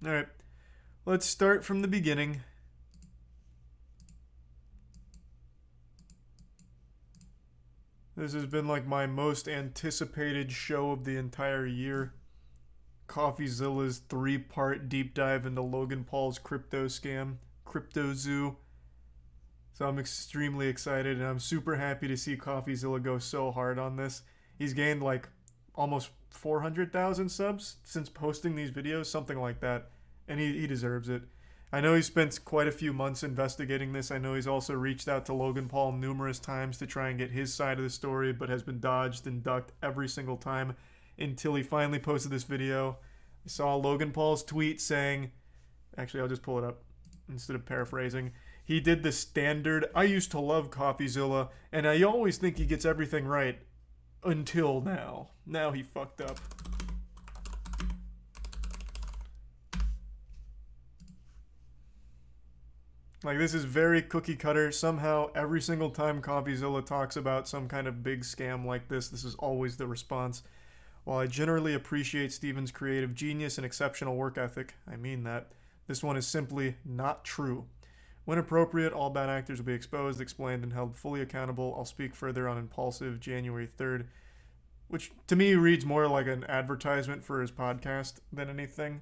Alright, let's start from the beginning. This has been like my most anticipated show of the entire year. Coffeezilla's 3-part deep dive into Logan Paul's crypto scam, CryptoZoo. So I'm extremely excited, and I'm super happy to see Coffeezilla go so hard on this. He's gained like almost 400,000 subs since posting these videos, something like that, and he deserves it. I know he spent quite a few months investigating this. I know he's also reached out to Logan Paul numerous times to try and get his side of the story, but has been dodged and ducked every single time until he finally posted this video. I saw Logan Paul's tweet saying, actually I'll just pull it up instead of paraphrasing. He did the standard, I used to love Coffeezilla, and I always think he gets everything right. Until now. Now he fucked up. Like, this is very cookie cutter. Somehow, every single time Coffeezilla talks about some kind of big scam like this is always the response. While I generally appreciate Steven's creative genius and exceptional work ethic, I mean that, this one is simply not true. When appropriate, all bad actors will be exposed, explained, and held fully accountable. I'll speak further on Impaulsive January 3rd, which to me reads more like an advertisement for his podcast than anything.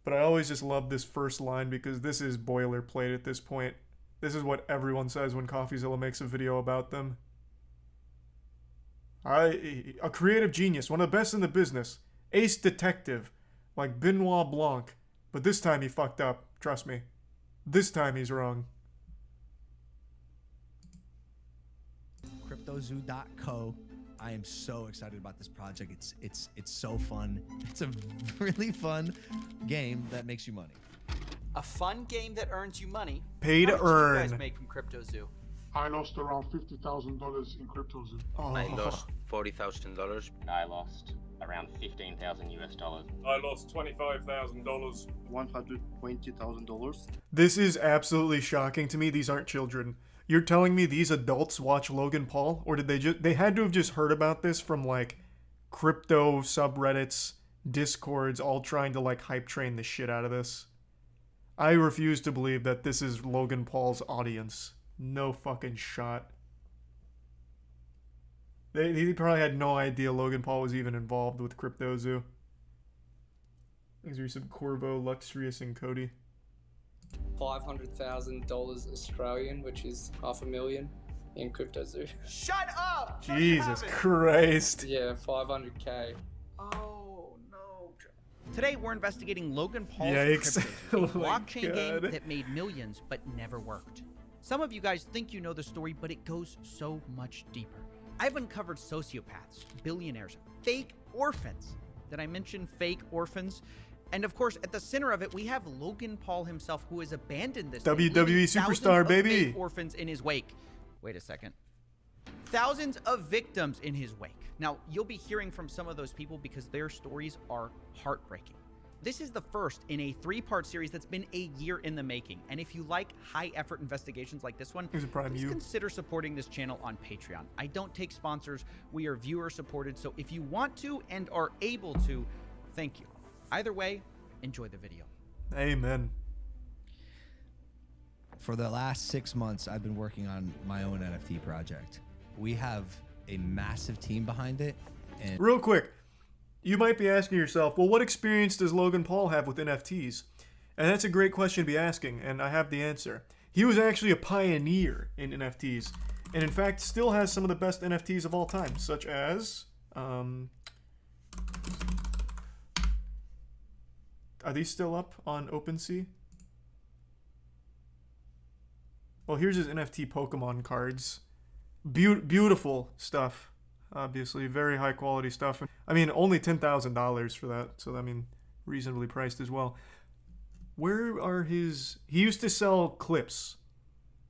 But I always just love this first line because this is boilerplate at this point. This is what everyone says when Coffeezilla makes a video about them. A creative genius, one of the best in the business. Ace detective, like Benoit Blanc. But this time he fucked up, trust me. This time he's wrong. CryptoZoo.co. I am so excited about this project. It's so fun. It's a really fun game that makes you money. A fun game that earns you money. Pay to How much earn. do you guys make from CryptoZoo? I lost around $50,000 in CryptoZoo. Oh. I lost $40,000. I lost around 15,000 US dollars. I lost $25,000. $120,000. This is absolutely shocking to me. These aren't children. You're telling me these adults watch Logan Paul? Or did they had to have just heard about this from like crypto subreddits, discords, all trying to like hype train the shit out of this? I refuse to believe that this is Logan Paul's audience. No fucking shot. They probably had no idea Logan Paul was even involved with CryptoZoo. These are some Corvo, Luxurious, and Cody. $500,000 Australian, which is $500,000 in CryptoZoo. Shut up! Jesus Christ. Yeah, 500K. Oh no. Today we're investigating Logan Paul's Yikes. CryptoZoo, a Oh my blockchain God. game that made millions but never worked. Some of you guys think you know the story, but it goes so much deeper. I've uncovered sociopaths, billionaires, fake orphans. Did I mention fake orphans? And of course, at the center of it, we have Logan Paul himself, who has abandoned this thing, WWE leaving superstar, thousands of baby. fake orphans in his wake. Wait a second. Thousands of victims in his wake. Now, you'll be hearing from some of those people because their stories are heartbreaking. This is the first in a 3-part series that's been a year in the making. And if you like high-effort investigations like this one, Here's a prime please you. consider supporting this channel on Patreon. I don't take sponsors. We are viewer-supported. So if you want to and are able to, thank you. Either way, enjoy the video. Amen. For the last 6 months, I've been working on my own NFT project. We have a massive team behind it. And Real quick, you might be asking yourself, well, what experience does Logan Paul have with NFTs? And that's a great question to be asking, and I have the answer. He was actually a pioneer in NFTs, and in fact still has some of the best NFTs of all time, such as... are these still up on OpenSea? Well, here's his NFT Pokemon cards. Beautiful stuff. Obviously, very high quality stuff. I mean, only $10,000 for that, so I mean, reasonably priced as well. Where are his... He used to sell clips.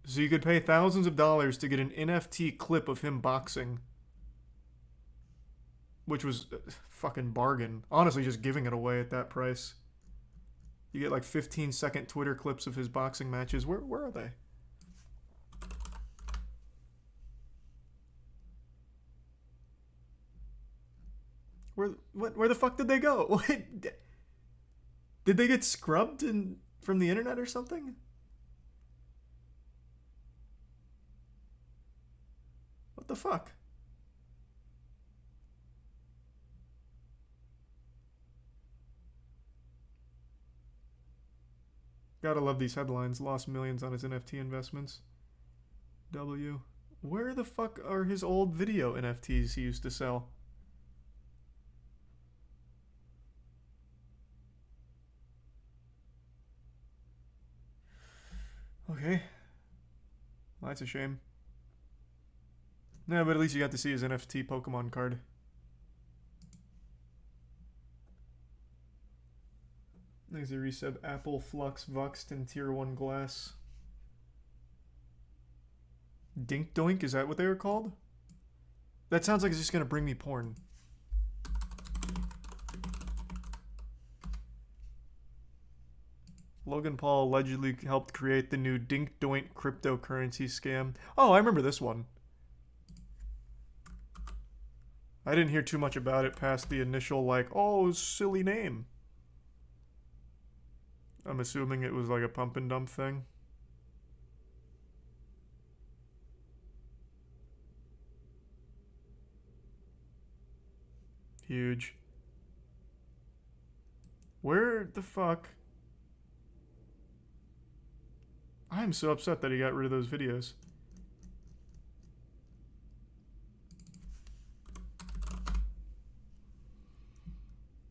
So you could pay thousands of dollars to get an NFT clip of him boxing. Which was a fucking bargain. Honestly, just giving it away at that price. You get like 15-second Twitter clips of his boxing matches. Where are they? Where the fuck did they go? Did they get scrubbed from the internet or something? What the fuck? Gotta love these headlines. Lost millions on his NFT investments. W. Where the fuck are his old video NFTs he used to sell? Okay. Well, that's a shame. Yeah, but at least you got to see his NFT Pokemon card. There's a resub. Apple, Flux, Vuxed, and Tier 1 Glass. Dink Doink, is that what they were called? That sounds like it's just gonna bring me porn. Logan Paul allegedly helped create the new Dink Doink cryptocurrency scam. Oh, I remember this one. I didn't hear too much about it past the initial, like, oh, silly name. I'm assuming it was like a pump and dump thing. Huge. Where the fuck? I'm so upset that he got rid of those videos.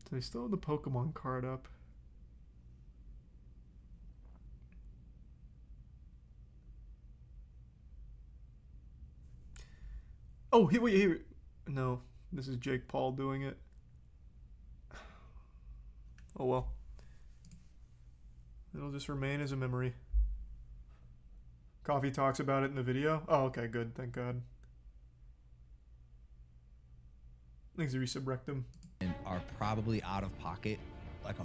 Do they still have the Pokemon card up? Oh, wait. No, this is Jake Paul doing it. Oh well. It'll just remain as a memory. Coffee talks about it in the video. Oh, okay, good. Thank God. Thanks, Resub Rectum. And are probably out of pocket like a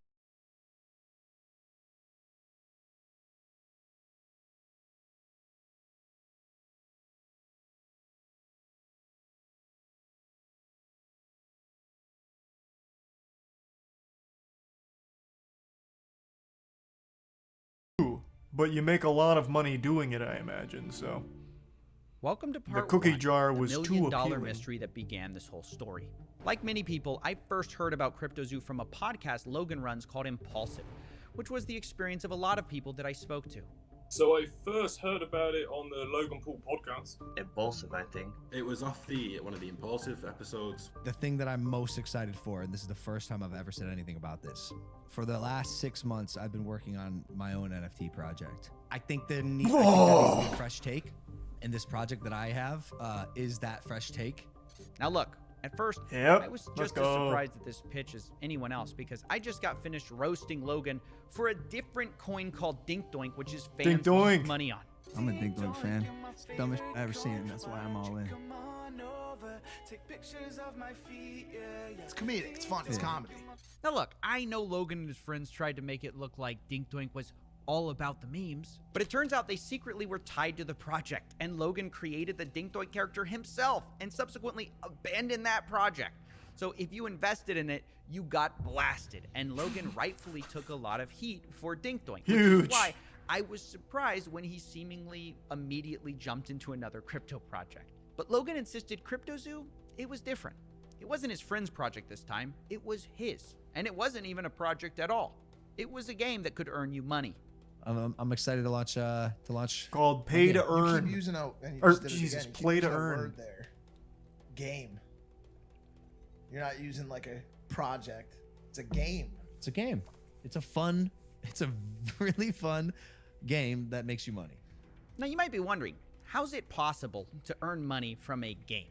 But you make a lot of money doing it, I imagine, so. Welcome to part The cookie one, jar the was too million-dollar appealing. mystery that began this whole story. Like many people, I first heard about CryptoZoo from a podcast Logan runs called Impaulsive, which was the experience of a lot of people that I spoke to. So I first heard about it on the Logan Paul podcast. Impulsive, I think. It was off one of the Impulsive episodes. the thing that I'm most excited for, and this is the first time I've ever said anything about this. For the last 6 months, I've been working on my own NFT project. I think that needs to be a fresh take, and this project that I have is that fresh take. Now look, at first, Yep, I was let's just as go. surprised at this pitch as anyone else because I just got finished roasting Logan for a different coin called Dink Doink, which is fans Dink Doink. lose money on. I'm a Dink Doink fan. Dumbest shit I ever seen. That's why I'm all in. It's comedic. It's fun. It's comedy. Now look, I know Logan and his friends tried to make it look like Dink Doink was all about the memes, but it turns out they secretly were tied to the project, and Logan created the Dink Doink character himself and subsequently abandoned that project. So if you invested in it, you got blasted, and Logan rightfully took a lot of heat for Dink Doink, which is Huge. why I was surprised when he seemingly immediately jumped into another crypto project. But Logan insisted CryptoZoo, it was different. It wasn't his friend's project this time, it was his. And it wasn't even a project at all. It was a game that could earn you money. I'm excited to launch. Called Pay to You Earn. keep using and you Or, just did it Jesus, again. You keep play to using a earn. word there. Game. You're not using like a project. It's a game. It's a game. It's a really fun game that makes you money. Now you might be wondering, how's it possible to earn money from a game?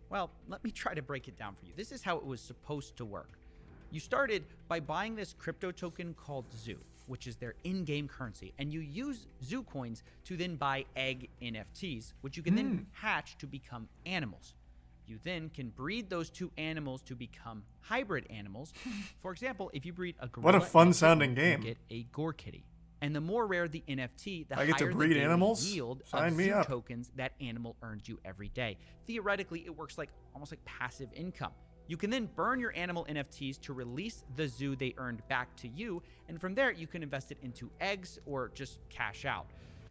Well, let me try to break it down for you. This is how it was supposed to work. You started by buying this crypto token called Zoo, which is their in-game currency, and you use Zoo coins to then buy egg NFTs, which you can then hatch to become animals. You then can breed those two animals to become hybrid animals. For example, if you breed a gorilla What a and fun-sounding kitten, game. you get a gore kitty. And the more rare the NFT, the I get to higher breed the daily animals? yield Sign of me Zoo up. tokens that animal earns you every day. Theoretically, it works like almost like passive income. You can then burn your animal NFTs to release the zoo they earned back to you, and from there you can invest it into eggs or just cash out.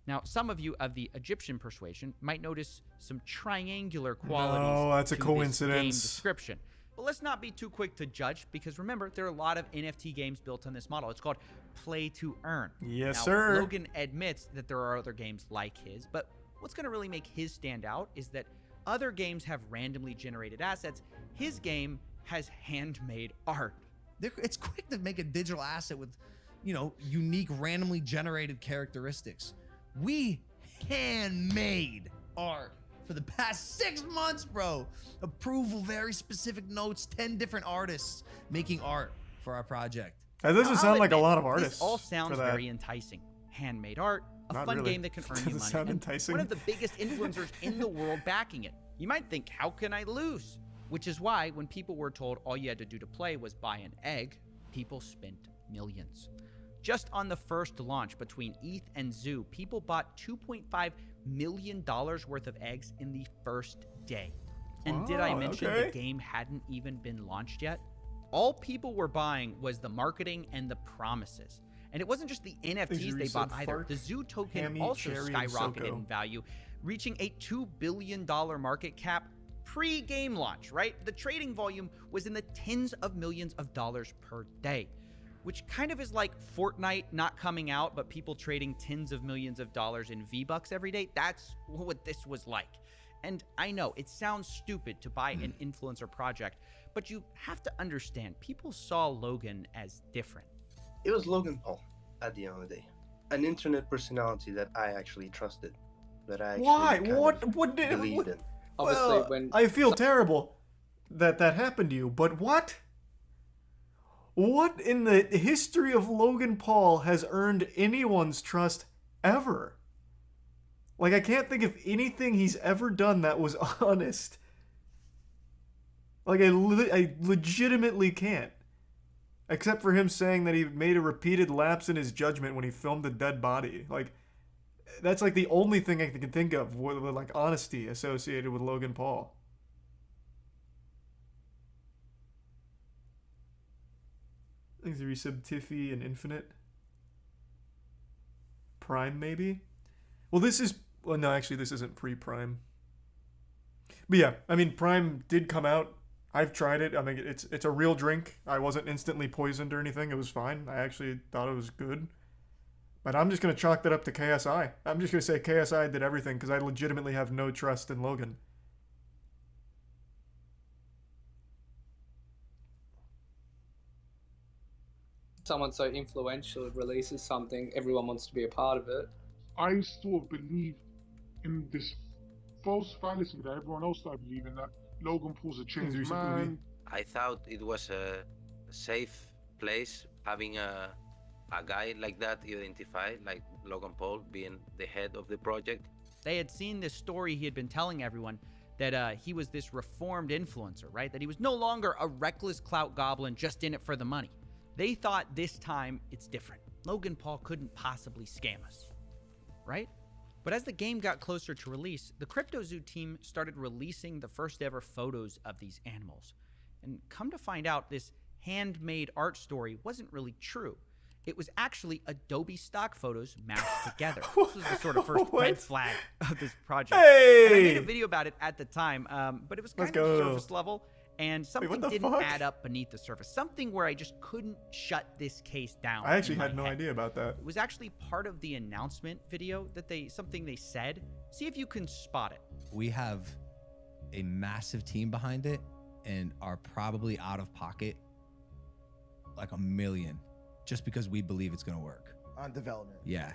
Now, some of you of the Egyptian persuasion might notice some triangular qualities No, that's a to this game coincidence. description. But let's not be too quick to judge, because remember, there are a lot of NFT games built on this model. It's called play to earn. Yes, Now, sir. Logan admits that there are other games like his, but what's going to really make his stand out is that other games have randomly generated assets. His game has handmade art. It's quick to make a digital asset with, you know, unique, randomly generated characteristics. We handmade art for the past 6 months, bro. Approval, very specific notes, 10 different artists making art for our project. That doesn't Now, sound I'll like a admit, lot of artists. This all sounds for that. very enticing. Handmade art, a Not fun really. game that can earn you Doesn't money, sound and enticing. one of the biggest influencers in the world backing it. You might think, how can I lose? Which is why when people were told all you had to do to play was buy an egg, people spent millions. Just on the first launch between ETH and Zoo, people bought $2.5 million worth of eggs in the first day. And did I Wow, mention okay. the game hadn't even been launched yet? All people were buying was the marketing and the promises. And it wasn't just the NFTs they bought either. The Zoo token Hammy, also Cherry, and skyrocketed Soko. in value, reaching a $2 billion market cap pre-game launch, right? The trading volume was in the tens of millions of dollars per day, which kind of is like Fortnite not coming out, but people trading tens of millions of dollars in V-Bucks every day. That's what this was like. And I know it sounds stupid to buy an influencer project, but you have to understand, people saw Logan as different. It was Logan Paul at the end of the day. An internet personality that I actually trusted. That I actually Why? kind of What did? believed What? in. Obviously, Well, when I feel terrible that that happened to you, but what? What in the history of Logan Paul has earned anyone's trust ever? Like, I can't think of anything he's ever done that was honest. Like, I legitimately can't. Except for him saying that he made a repeated lapse in his judgment when he filmed a dead body. Like, that's like the only thing I can think of with like honesty associated with Logan Paul. Thanks to resub Tiffy and Infinite. Prime, maybe? Well, this is... Well, no, actually, this isn't pre-Prime. But yeah, I mean, Prime did come out. I've tried it. I mean, it's a real drink. I wasn't instantly poisoned or anything. It was fine. I actually thought it was good. But I'm just going to chalk that up to KSI. I'm just going to say KSI did everything because I legitimately have no trust in Logan. someone so influential releases something, everyone wants to be a part of it. I sort of believe in this false fallacy that everyone else started believing, that Logan Paul's a changed man. I thought it was a safe place having a guy like that identified, like Logan Paul being the head of the project. They had seen this story he had been telling everyone, that he was this reformed influencer, right? That he was no longer a reckless clout goblin just in it for the money. They thought this time it's different. Logan Paul couldn't possibly scam us, right? But as the game got closer to release, the CryptoZoo team started releasing the first ever photos of these animals. And come to find out, this handmade art story wasn't really true. It was actually Adobe stock photos mashed together. This was the sort of first red flag of this project. Hey! And I made a video about it at the time, but it was kind of surface level, and something didn't add up beneath the surface. Something where I just couldn't shut this case down. I actually in my had no head. idea about that. It was actually part of the announcement video that something they said. See if you can spot it. We have a massive team behind it and are probably out of pocket like $1 million just because we believe it's going to work. On development. Yeah.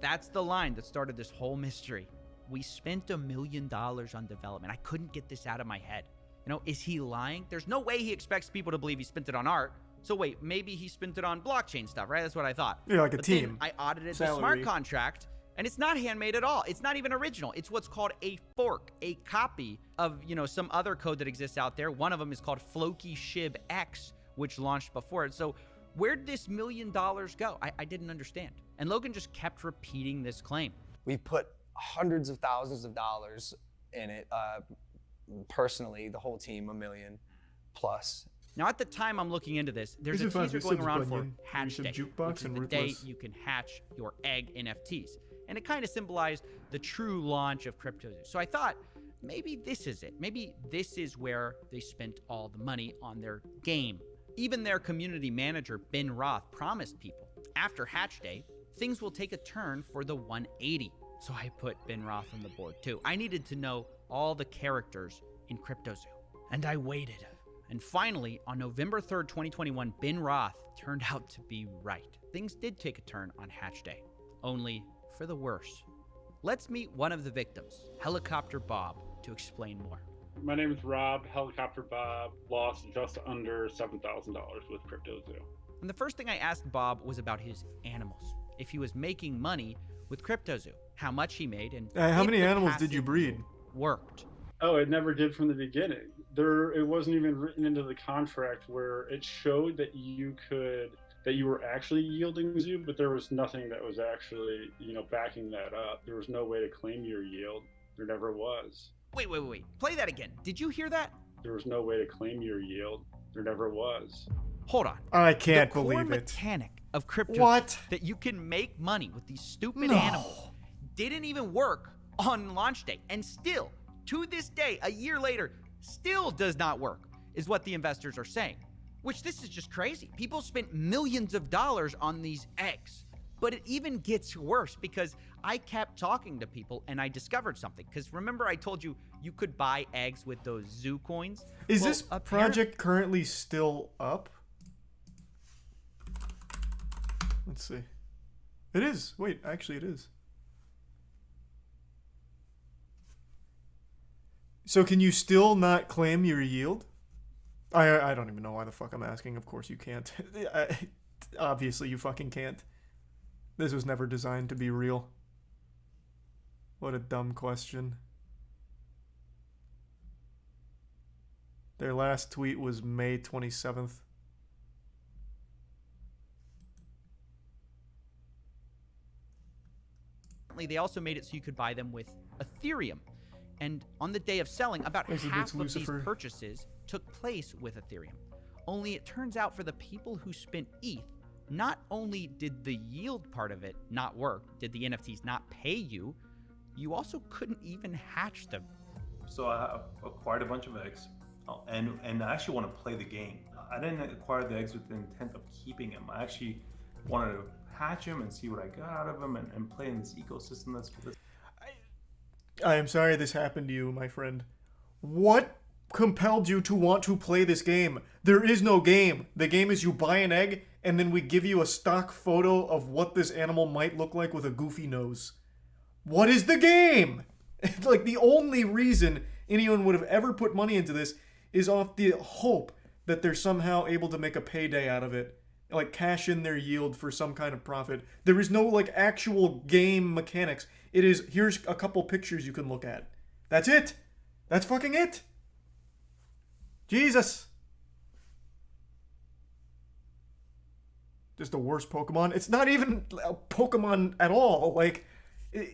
That's the line that started this whole mystery. We spent $1 million on development. I couldn't get this out of my head. You know, is he lying? There's no way he expects people to believe he spent it on art. So wait, maybe he spent it on blockchain stuff, right? That's what I thought. Yeah, like a But team. then I audited the Salary. smart contract, and it's not handmade at all. It's not even original. It's what's called a fork, a copy of, you know, some other code that exists out there. One of them is called Floki Shib X, which launched before it. So where'd this $1 million go? I didn't understand. And Logan just kept repeating this claim. We've put hundreds of thousands of dollars in it. Personally, the whole team, $1 million. plus. Now, at the time I'm looking into this, there's a Is it fun? teaser It's going such around for bunion. Hatch Some Day, jukebox which is and the day ruthless. you can hatch your egg NFTs. And it kind of symbolized the true launch of CryptoZoo. So I thought, maybe this is it. Maybe this is where they spent all the money on their game. Even their community manager, Ben Roth, promised people, after Hatch Day, things will take a turn for the 180. So I put Ben Roth on the board too. I needed to know all the characters in CryptoZoo. And I waited. And finally, on November 3rd, 2021, Ben Roth turned out to be right. Things did take a turn on Hatch Day, only for the worse. Let's meet one of the victims, HelicopterBob, to explain more. My name is Rob. HelicopterBob lost just under $7,000 with CryptoZoo. And the first thing I asked Bob was about his animals. If he was making money with CryptoZoo, how much he made, and How if many the animals did you passive breed? Worked. Oh, it never did from the beginning. It wasn't even written into the contract where it showed that you were actually yielding zoo, but there was nothing that was actually, backing that up. There was no way to claim your yield. There never was. Wait. Play that again. Did you hear that? There was no way to claim your yield. There never was. Hold on. I can't the core believe it. mechanic of crypto What? that you can make money with these stupid No. animals didn't even work on launch day, and still to this day, a year later, still does not work, is what the investors are saying. Which, this is just crazy. People spent millions of dollars on these eggs. But it even gets worse because I kept talking to people and I discovered something. Because remember I told you you could buy eggs with those zoo coins? Is this project currently still up? Let's see. It is. Wait, actually it is. So can you still not claim your yield? I don't even know why the fuck I'm asking. Of course you can't. Obviously you fucking can't. This was never designed to be real. What a dumb question. Their last tweet was May 27th. They also made it so you could buy them with Ethereum. And on the day of selling, about Thanks, half of Lucifer. these purchases took place with Ethereum. Only it turns out for the people who spent ETH, not only did the yield part of it not work, did the NFTs not pay you, you also couldn't even hatch them. So I acquired a bunch of eggs, and I actually want to play the game. I didn't acquire the eggs with the intent of keeping them. I actually wanted to hatch them and see what I got out of them and play in this ecosystem that's... I am sorry this happened to you, my friend. What compelled you to want to play this game? There is no game. The game is you buy an egg, and then we give you a stock photo of what this animal might look like with a goofy nose. What is the game? Like, the only reason anyone would have ever put money into this is off the hope that they're somehow able to make a payday out of it. Like, cash in their yield for some kind of profit. There is no, like, actual game mechanics. It is, here's a couple pictures you can look at. That's it. That's fucking it. Jesus. Just the worst Pokemon. It's not even a Pokemon at all. Like,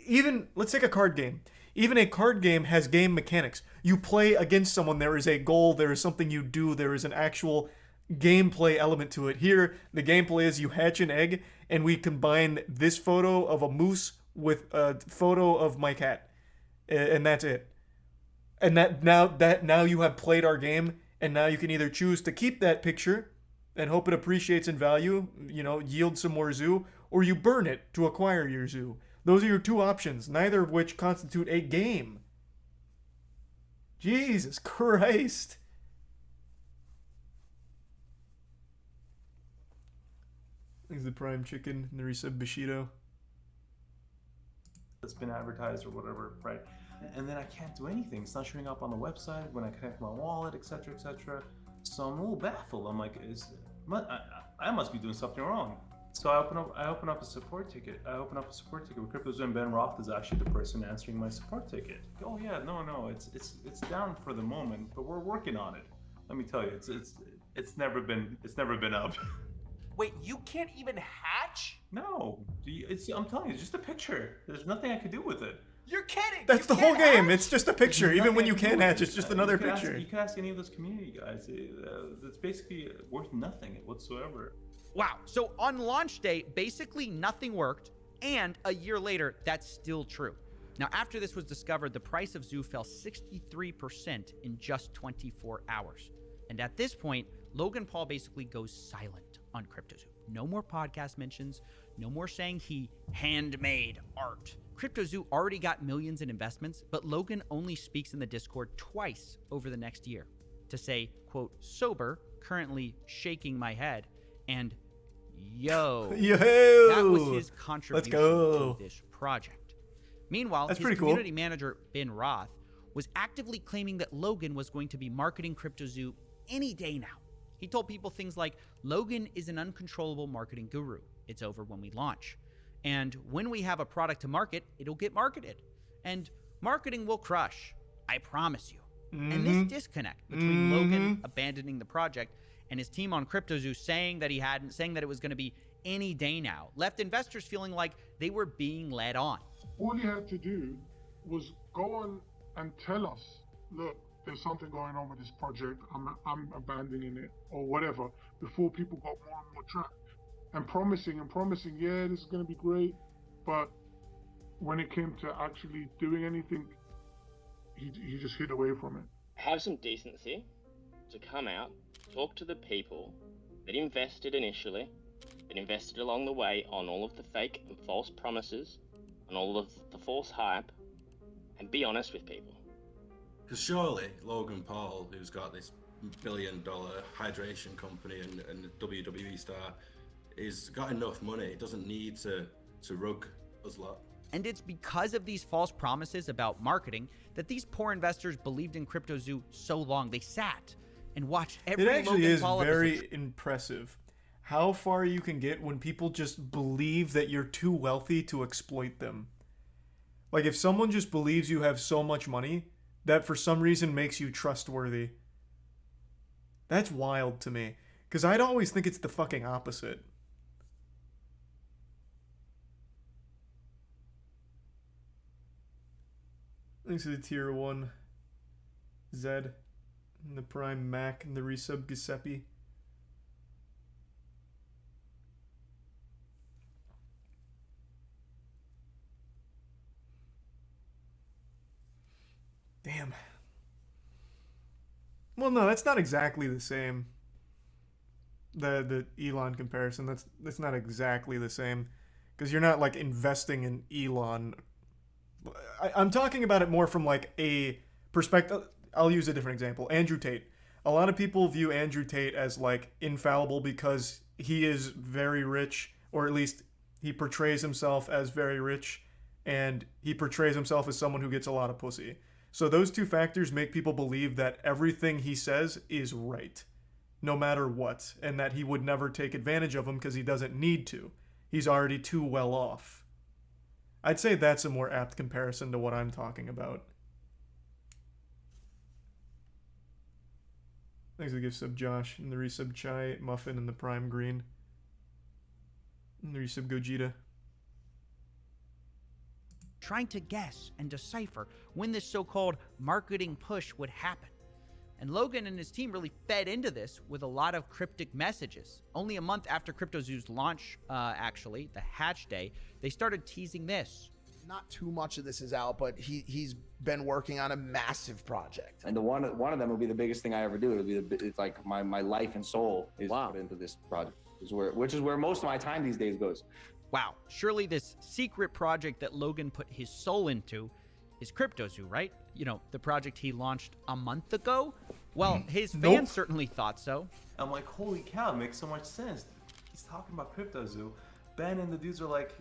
even, let's take a card game. Even a card game has game mechanics. You play against someone, there is a goal, there is something you do, there is an actual gameplay element to it. Here, the gameplay is you hatch an egg, and we combine this photo of a moose with a photo of my cat. And that's it. And now you have played our game, and now you can either choose to keep that picture and hope it appreciates in value, yield some more zoo, or you burn it to acquire your zoo. Those are your two options, neither of which constitute a game. Jesus Christ. Thanks the Prime Chicken and the resub Bushido. That's been advertised or whatever, right? And then I can't do anything. It's not showing up on the website when I connect my wallet, etc., etc. So I'm a little baffled. I'm like, I must be doing something wrong. So I open up a support ticket. I open up a support ticket with CryptoZoo, and Ben Roth is actually the person answering my support ticket. Oh yeah, no, it's down for the moment, but we're working on it. Let me tell you, it's never been up. Wait, you can't even hatch? No, I'm telling you, it's just a picture. There's nothing I could do with it. You're kidding. That's You the whole can't game. hatch? It's just a picture. Even when you can hatch, it's just another picture. You can ask any of those community guys. It's basically worth nothing whatsoever. Wow. So on launch day, basically nothing worked. And a year later, that's still true. Now, after this was discovered, the price of Zoo fell 63% in just 24 hours. And at this point, Logan Paul basically goes silent on CryptoZoo. No more podcast mentions, no more saying he handmade art. CryptoZoo already got millions in investments, but Logan only speaks in the Discord twice over the next year to say, quote, sober, currently shaking my head, and yo. That was his contribution to this project. Meanwhile, his community manager, Ben Roth, was actively claiming that Logan was going to be marketing CryptoZoo any day now. He told people things like, Logan is an uncontrollable marketing guru. It's over when we launch. And when we have a product to market, it'll get marketed. And marketing will crush. I promise you. And this disconnect between Logan abandoning the project and his team on CryptoZoo saying that he hadn't, saying that it was going to be any day now, left investors feeling like they were being led on. All he had to do was go on and tell us, look, there's something going on with this project, I'm abandoning it, or whatever, before people got more and more trapped. And promising, yeah, this is going to be great. But when it came to actually doing anything, he just hid away from it. Have some decency to come out, talk to the people that invested initially, that invested along the way on all of the fake and false promises, on all of the false hype, and be honest with people. Because surely Logan Paul, who's got this billion-dollar hydration company and a WWE star, is got enough money. He doesn't need to rug us lot. And it's because of these false promises about marketing that these poor investors believed in CryptoZoo so long. They sat and watched every It actually Logan is Paul very episode. impressive how far you can get when people just believe that you're too wealthy to exploit them. Like, if someone just believes you have so much money, that for some reason makes you trustworthy. That's wild to me. Because I'd always think it's the fucking opposite. Thanks to the tier 1 Zed, and the Prime Mac, and the resub Giuseppe. Damn. Well, no, that's not exactly the same. The Elon comparison, that's not exactly the same. Because you're not, like, investing in Elon. I'm talking about it more from, like, a perspective. I'll use a different example. Andrew Tate. A lot of people view Andrew Tate as, like, infallible because he is very rich, or at least he portrays himself as very rich, and he portrays himself as someone who gets a lot of pussy. So those two factors make people believe that everything he says is right, no matter what, and that he would never take advantage of him because he doesn't need to. He's already too well off. I'd say that's a more apt comparison to what I'm talking about. Thanks for the gift sub, Josh, and the resub Chai, Muffin, and the Prime Green. And the resub Gogeta. Trying to guess and decipher when this so-called marketing push would happen. And Logan and his team really fed into this with a lot of cryptic messages. Only a month after CryptoZoo's launch, actually, the hatch day, they started teasing this. Not too much of this is out, but he's been working on a massive project. And one of them will be the biggest thing I ever do. It's like my life and soul is put into this project, which is where most of my time these days goes. Wow, surely this secret project that Logan put his soul into is CryptoZoo, right? You know, the project he launched a month ago? Well, his fans certainly thought so. I'm like, holy cow, it makes so much sense. He's talking about CryptoZoo. Ben and the dudes are like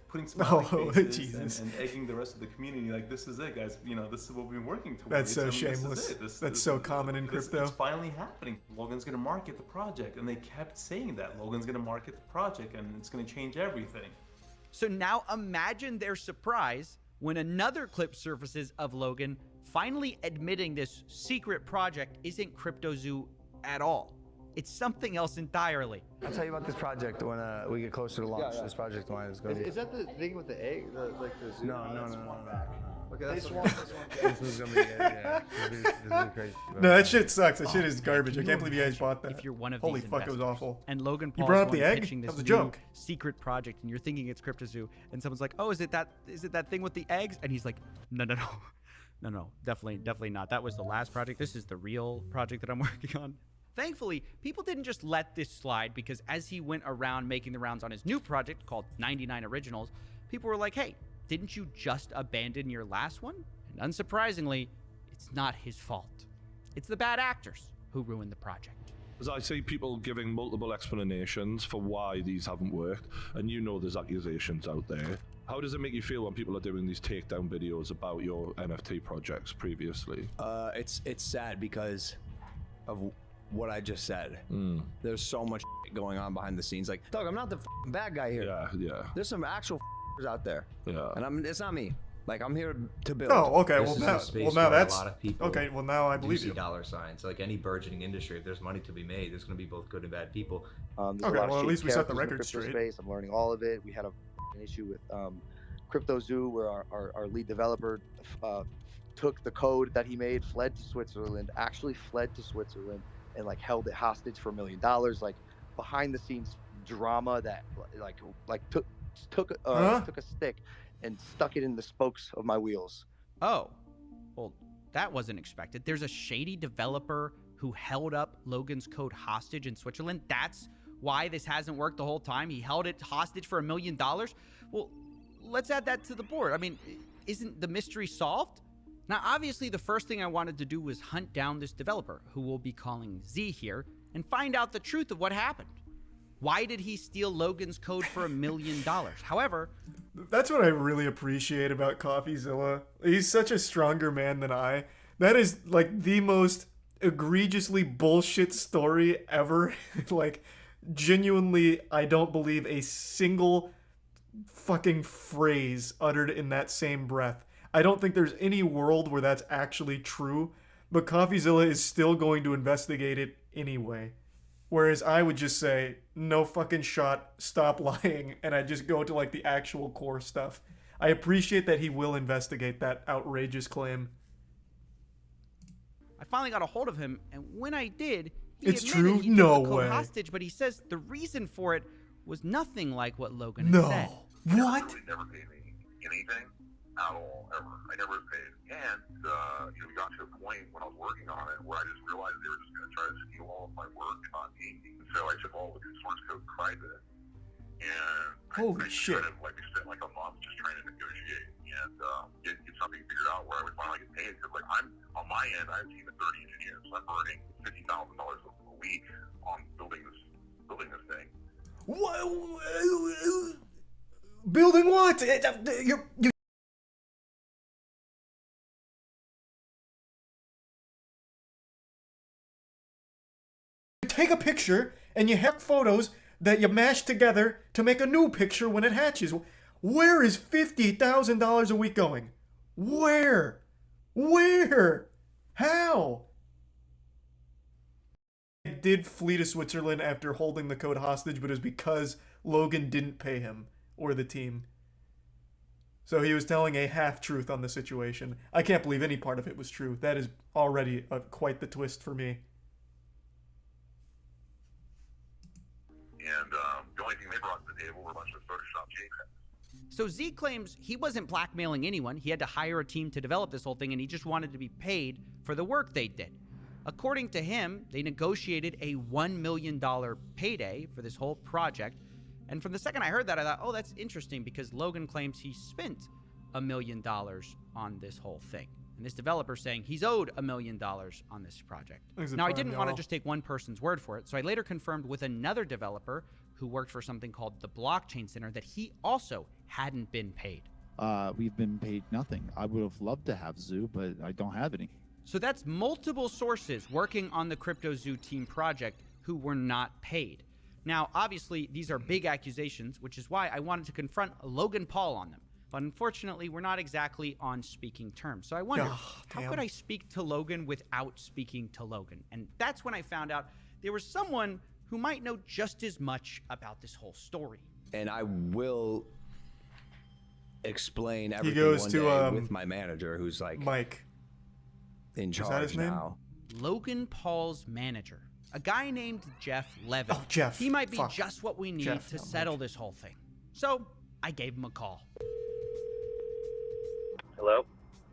putting some faces and egging the rest of the community. Like, this is it, guys. You know, this is what we've been working towards. That's so shameless. That's so common in crypto. It's finally happening. Logan's gonna market the project, and they kept saying that Logan's gonna market the project, and it's gonna change everything. So now imagine their surprise when another clip surfaces of Logan finally admitting this secret project isn't CryptoZoo at all. It's something else entirely. I'll tell you about this project when we get closer to launch. This project of mine is going to be... Is that the thing with the egg? Like the Zoom? No. Okay, this one's gonna be this is crazy. No, that shit sucks. That shit is garbage. I can't believe you guys bought that. If you're one of Holy these fuck, it was investors, awful. And Logan You Paul brought is up the one egg? pitching That this was a new joke. secret project, and you're thinking it's CryptoZoo, and someone's like, "Oh, is it that thing with the eggs?" And he's like, "No, definitely not. That was the last project. This is the real project that I'm working on." Thankfully, people didn't just let this slide, because as he went around making the rounds on his new project called 99 Originals, people were like, "Hey, didn't you just abandon your last one?" And unsurprisingly, it's not his fault. It's the bad actors who ruined the project. As I see people giving multiple explanations for why these haven't worked, and you know there's accusations out there. How does it make you feel when people are doing these takedown videos about your NFT projects previously? It's sad because of what I just said. There's so much going on behind the scenes. Like, Doug, I'm not the bad guy here. Yeah. There's some actual out there. Yeah. And it's not me. Like, I'm here to build. Oh, okay. This is a space where a lot of people okay. Well, now I believe see you. dollar signs. Like any burgeoning industry, if there's money to be made, there's going to be both good and bad people. Okay, well, at least we set the record straight. Space. I'm learning all of it. We had an issue with CryptoZoo, where our lead developer took the code that he made, fled to Switzerland, and like held it hostage for $1 million. Like behind the scenes drama that took a stick and stuck it in the spokes of my wheels. Oh, well, that wasn't expected. There's a shady developer who held up Logan's code hostage in Switzerland. That's why this hasn't worked the whole time. He held it hostage for $1 million. Well, let's add that to the board. I mean, isn't the mystery solved? Now, obviously, the first thing I wanted to do was hunt down this developer, who we'll be calling Z here, and find out the truth of what happened. Why did he steal Logan's code for $1 million? However, that's what I really appreciate about Coffeezilla. He's such a stronger man than I. That is like the most egregiously bullshit story ever. Like, genuinely, I don't believe a single fucking phrase uttered in that same breath. I don't think there's any world where that's actually true, but Coffeezilla is still going to investigate it anyway. Whereas I would just say, no fucking shot, stop lying, and I just go to like the actual core stuff. I appreciate that he will investigate that outrageous claim. I finally got a hold of him, and when I did, he It's admitted true? he took No the code way. hostage, but he says the reason for it was nothing like what Logan No. had said. What? Never paid me anything at all, ever. I never was paid. And, we got to a point when I was working on it where I just realized they were just going to try to steal all of my work and not pay me. So I took all the source code private. And Holy shit. we spent like a month just trying to negotiate and get something figured out where I would finally get paid. Because like I'm on my end, I have a team of 30 engineers, so I'm earning $50,000 a week on building this thing. What? Building what? You take a picture and you have photos that you mash together to make a new picture when it hatches. Where is $50,000 a week going? Where? How? He did flee to Switzerland after holding the code hostage, but it was because Logan didn't pay him or the team. So he was telling a half-truth on the situation. I can't believe any part of it was true. That is already quite the twist for me. And the only thing they brought to the table were a bunch of Photoshop JPEGs. So Z claims he wasn't blackmailing anyone. He had to hire a team to develop this whole thing, and he just wanted to be paid for the work they did. According to him, they negotiated a $1 million payday for this whole project. And from the second I heard that, I thought, oh, that's interesting, because Logan claims he spent $1 million on this whole thing. And this developer saying he's owed $1 million on this project. Now, I didn't want to just take one person's word for it, so I later confirmed with another developer who worked for something called the Blockchain Center that he also hadn't been paid. We've been paid nothing. I would have loved to have Zoo, but I don't have any. So that's multiple sources working on the CryptoZoo team project who were not paid. Now, obviously, these are big accusations, which is why I wanted to confront Logan Paul on them. But unfortunately, we're not exactly on speaking terms. So I wondered, how could I speak to Logan without speaking to Logan? And that's when I found out there was someone who might know just as much about this whole story. And I will explain everything goes one to, day with my manager, who's like Mike. in Is that charge his name? now. Logan Paul's manager, a guy named Jeff Levin. Oh, Jeff. He might be Fuck. just what we need Jeff, to not settle this whole thing. So I gave him a call. Hello?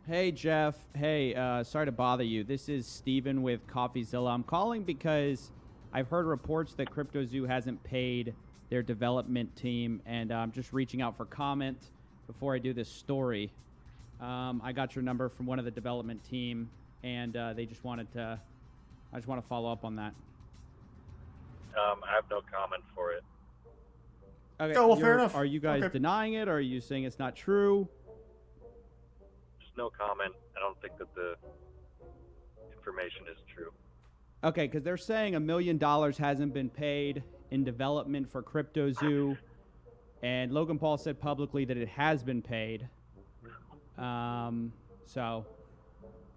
Hey, Jeff. Hey, sorry to bother you. This is Steven with Coffeezilla. I'm calling because I've heard reports that CryptoZoo hasn't paid their development team, and I'm just reaching out for comment before I do this story. I got your number from one of the development team, and they just wanted to. I just want to follow up on that. I have no comment for it. Okay. Oh, well, fair enough. Are you guys Okay. denying it, or are you saying it's not true? Just no comment. I don't think that the information is true. Okay, because they're saying $1 million hasn't been paid in development for CryptoZoo, and Logan Paul said publicly that it has been paid. So,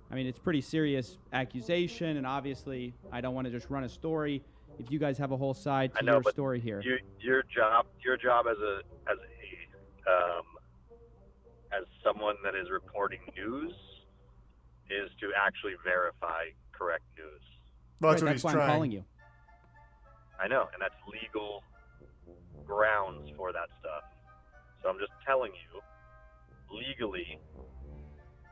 I mean, it's pretty serious accusation, and obviously, I don't want to just run a story. If you guys have a whole side I to know, your but story here, your job as someone that is reporting news is to actually verify correct news. Well, that's Right, what that's he's why trying. I'm calling you. I know, and that's legal grounds for that stuff. So I'm just telling you, legally,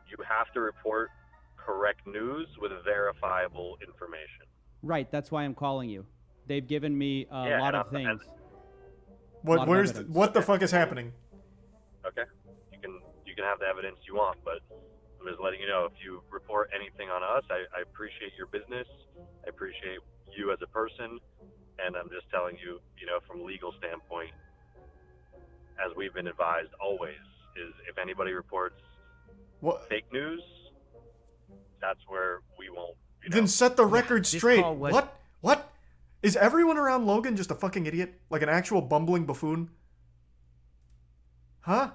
you have to report correct news with verifiable information. Right, that's why I'm calling you. They've given me a lot of things. What? Where's? What the fuck is happening? Okay, you can have the evidence you want, but I'm just letting you know, if you report anything on us, I appreciate your business, I appreciate you as a person, and I'm just telling you, from a legal standpoint, as we've been advised always, is if anybody reports fake news, that's where we won't. Then set the record this straight. call was- What? What? Is everyone around Logan just a fucking idiot? Like an actual bumbling buffoon? Huh?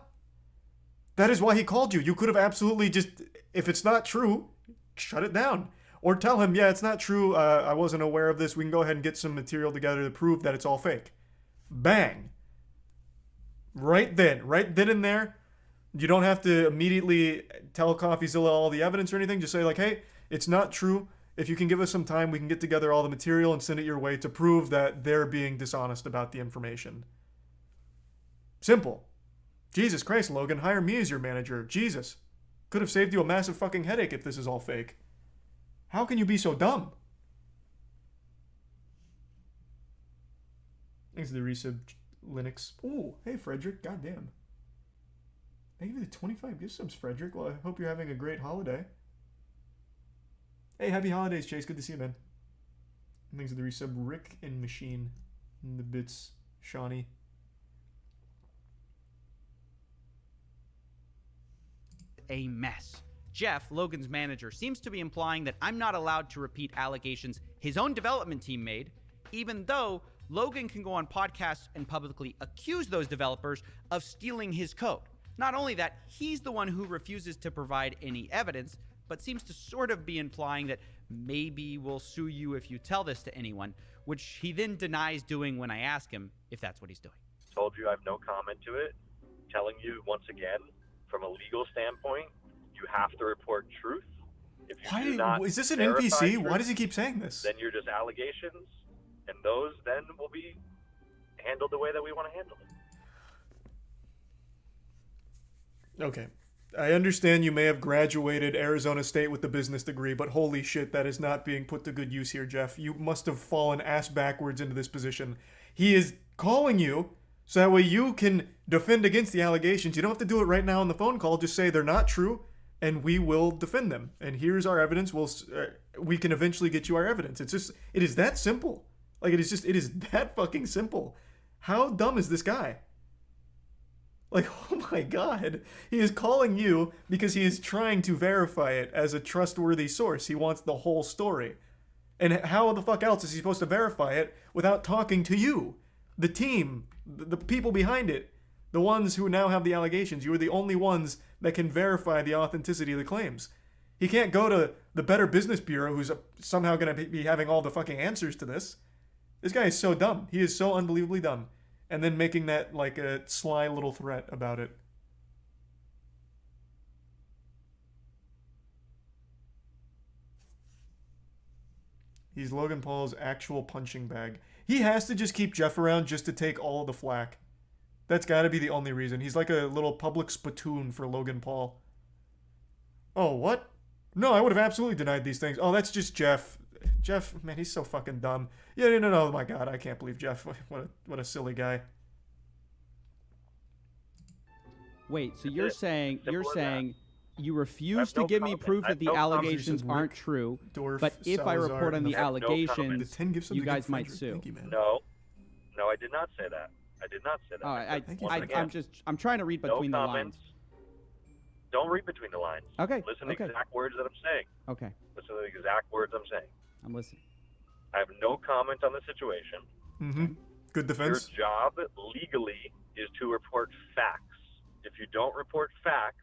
That is why he called you. You could have absolutely just, if it's not true, shut it down. Or tell him, yeah, it's not true. I wasn't aware of this. We can go ahead and get some material together to prove that it's all fake. Bang. Right then and there. You don't have to immediately tell Coffeezilla all the evidence or anything. Just say like, hey, it's not true. If you can give us some time, we can get together all the material and send it your way to prove that they're being dishonest about the information. Simple. Jesus Christ, Logan, hire me as your manager. Jesus. Could have saved you a massive fucking headache if this is all fake. How can you be so dumb? Thanks to the resub Linux. Ooh, hey Frederick, goddamn. Thank you for the 25 gift subs, Frederick. Well, I hope you're having a great holiday. Hey, happy holidays, Chase. Good to see you, man. Thanks to the resub Rick and Machine. And the bits, Shawnee. A mess. Jeff, Logan's manager, seems to be implying that I'm not allowed to repeat allegations his own development team made, even though Logan can go on podcasts and publicly accuse those developers of stealing his code. Not only that, he's the one who refuses to provide any evidence, but seems to sort of be implying that maybe we'll sue you if you tell this to anyone, which he then denies doing when I ask him if that's what he's doing. Told you I have no comment to it. Telling you once again, from a legal standpoint, you have to report truth. If you do not Is this an verify NPC? truth, Why does he keep saying this? Then you're just allegations, and those then will be handled the way that we want to handle it. Okay. I understand you may have graduated Arizona State with the business degree, but holy shit, that is not being put to good use here, Jeff. You must have fallen ass backwards into this position. He is calling you so that way you can defend against the allegations. You don't have to do it right now on the phone call. Just say they're not true, and we will defend them. And here's our evidence. We can eventually get you our evidence. It is that simple. Like, it is that fucking simple. How dumb is this guy? Like, oh my god. He is calling you because he is trying to verify it as a trustworthy source. He wants the whole story. And how the fuck else is he supposed to verify it without talking to you? The team, the people behind it, the ones who now have the allegations. You are the only ones that can verify the authenticity of the claims. He can't go to the Better Business Bureau, who's somehow going to be having all the fucking answers to this. This guy is so dumb. He is so unbelievably dumb. And then making that like a sly little threat about it. He's Logan Paul's actual punching bag. He has to just keep Jeff around just to take all of the flack. That's got to be the only reason. He's like a little public spittoon for Logan Paul. Oh, what? No, I would have absolutely denied these things. Oh, that's just Jeff. Jeff, man, he's so fucking dumb. Yeah, no, oh my God, I can't believe Jeff. What a silly guy. Wait, so you're saying you refuse to give me proof that the allegations aren't true, but if I report on the allegations, you guys might sue. No, I did not say that. I did not say that. All right, I'm trying to read between the lines. Don't read between the lines. Okay. Listen to the exact words that I'm saying. Okay. Listen to the exact words I'm saying. I'm listening. I have no comment on the situation. Mm-hmm. Good defense. Your job legally is to report facts. If you don't report facts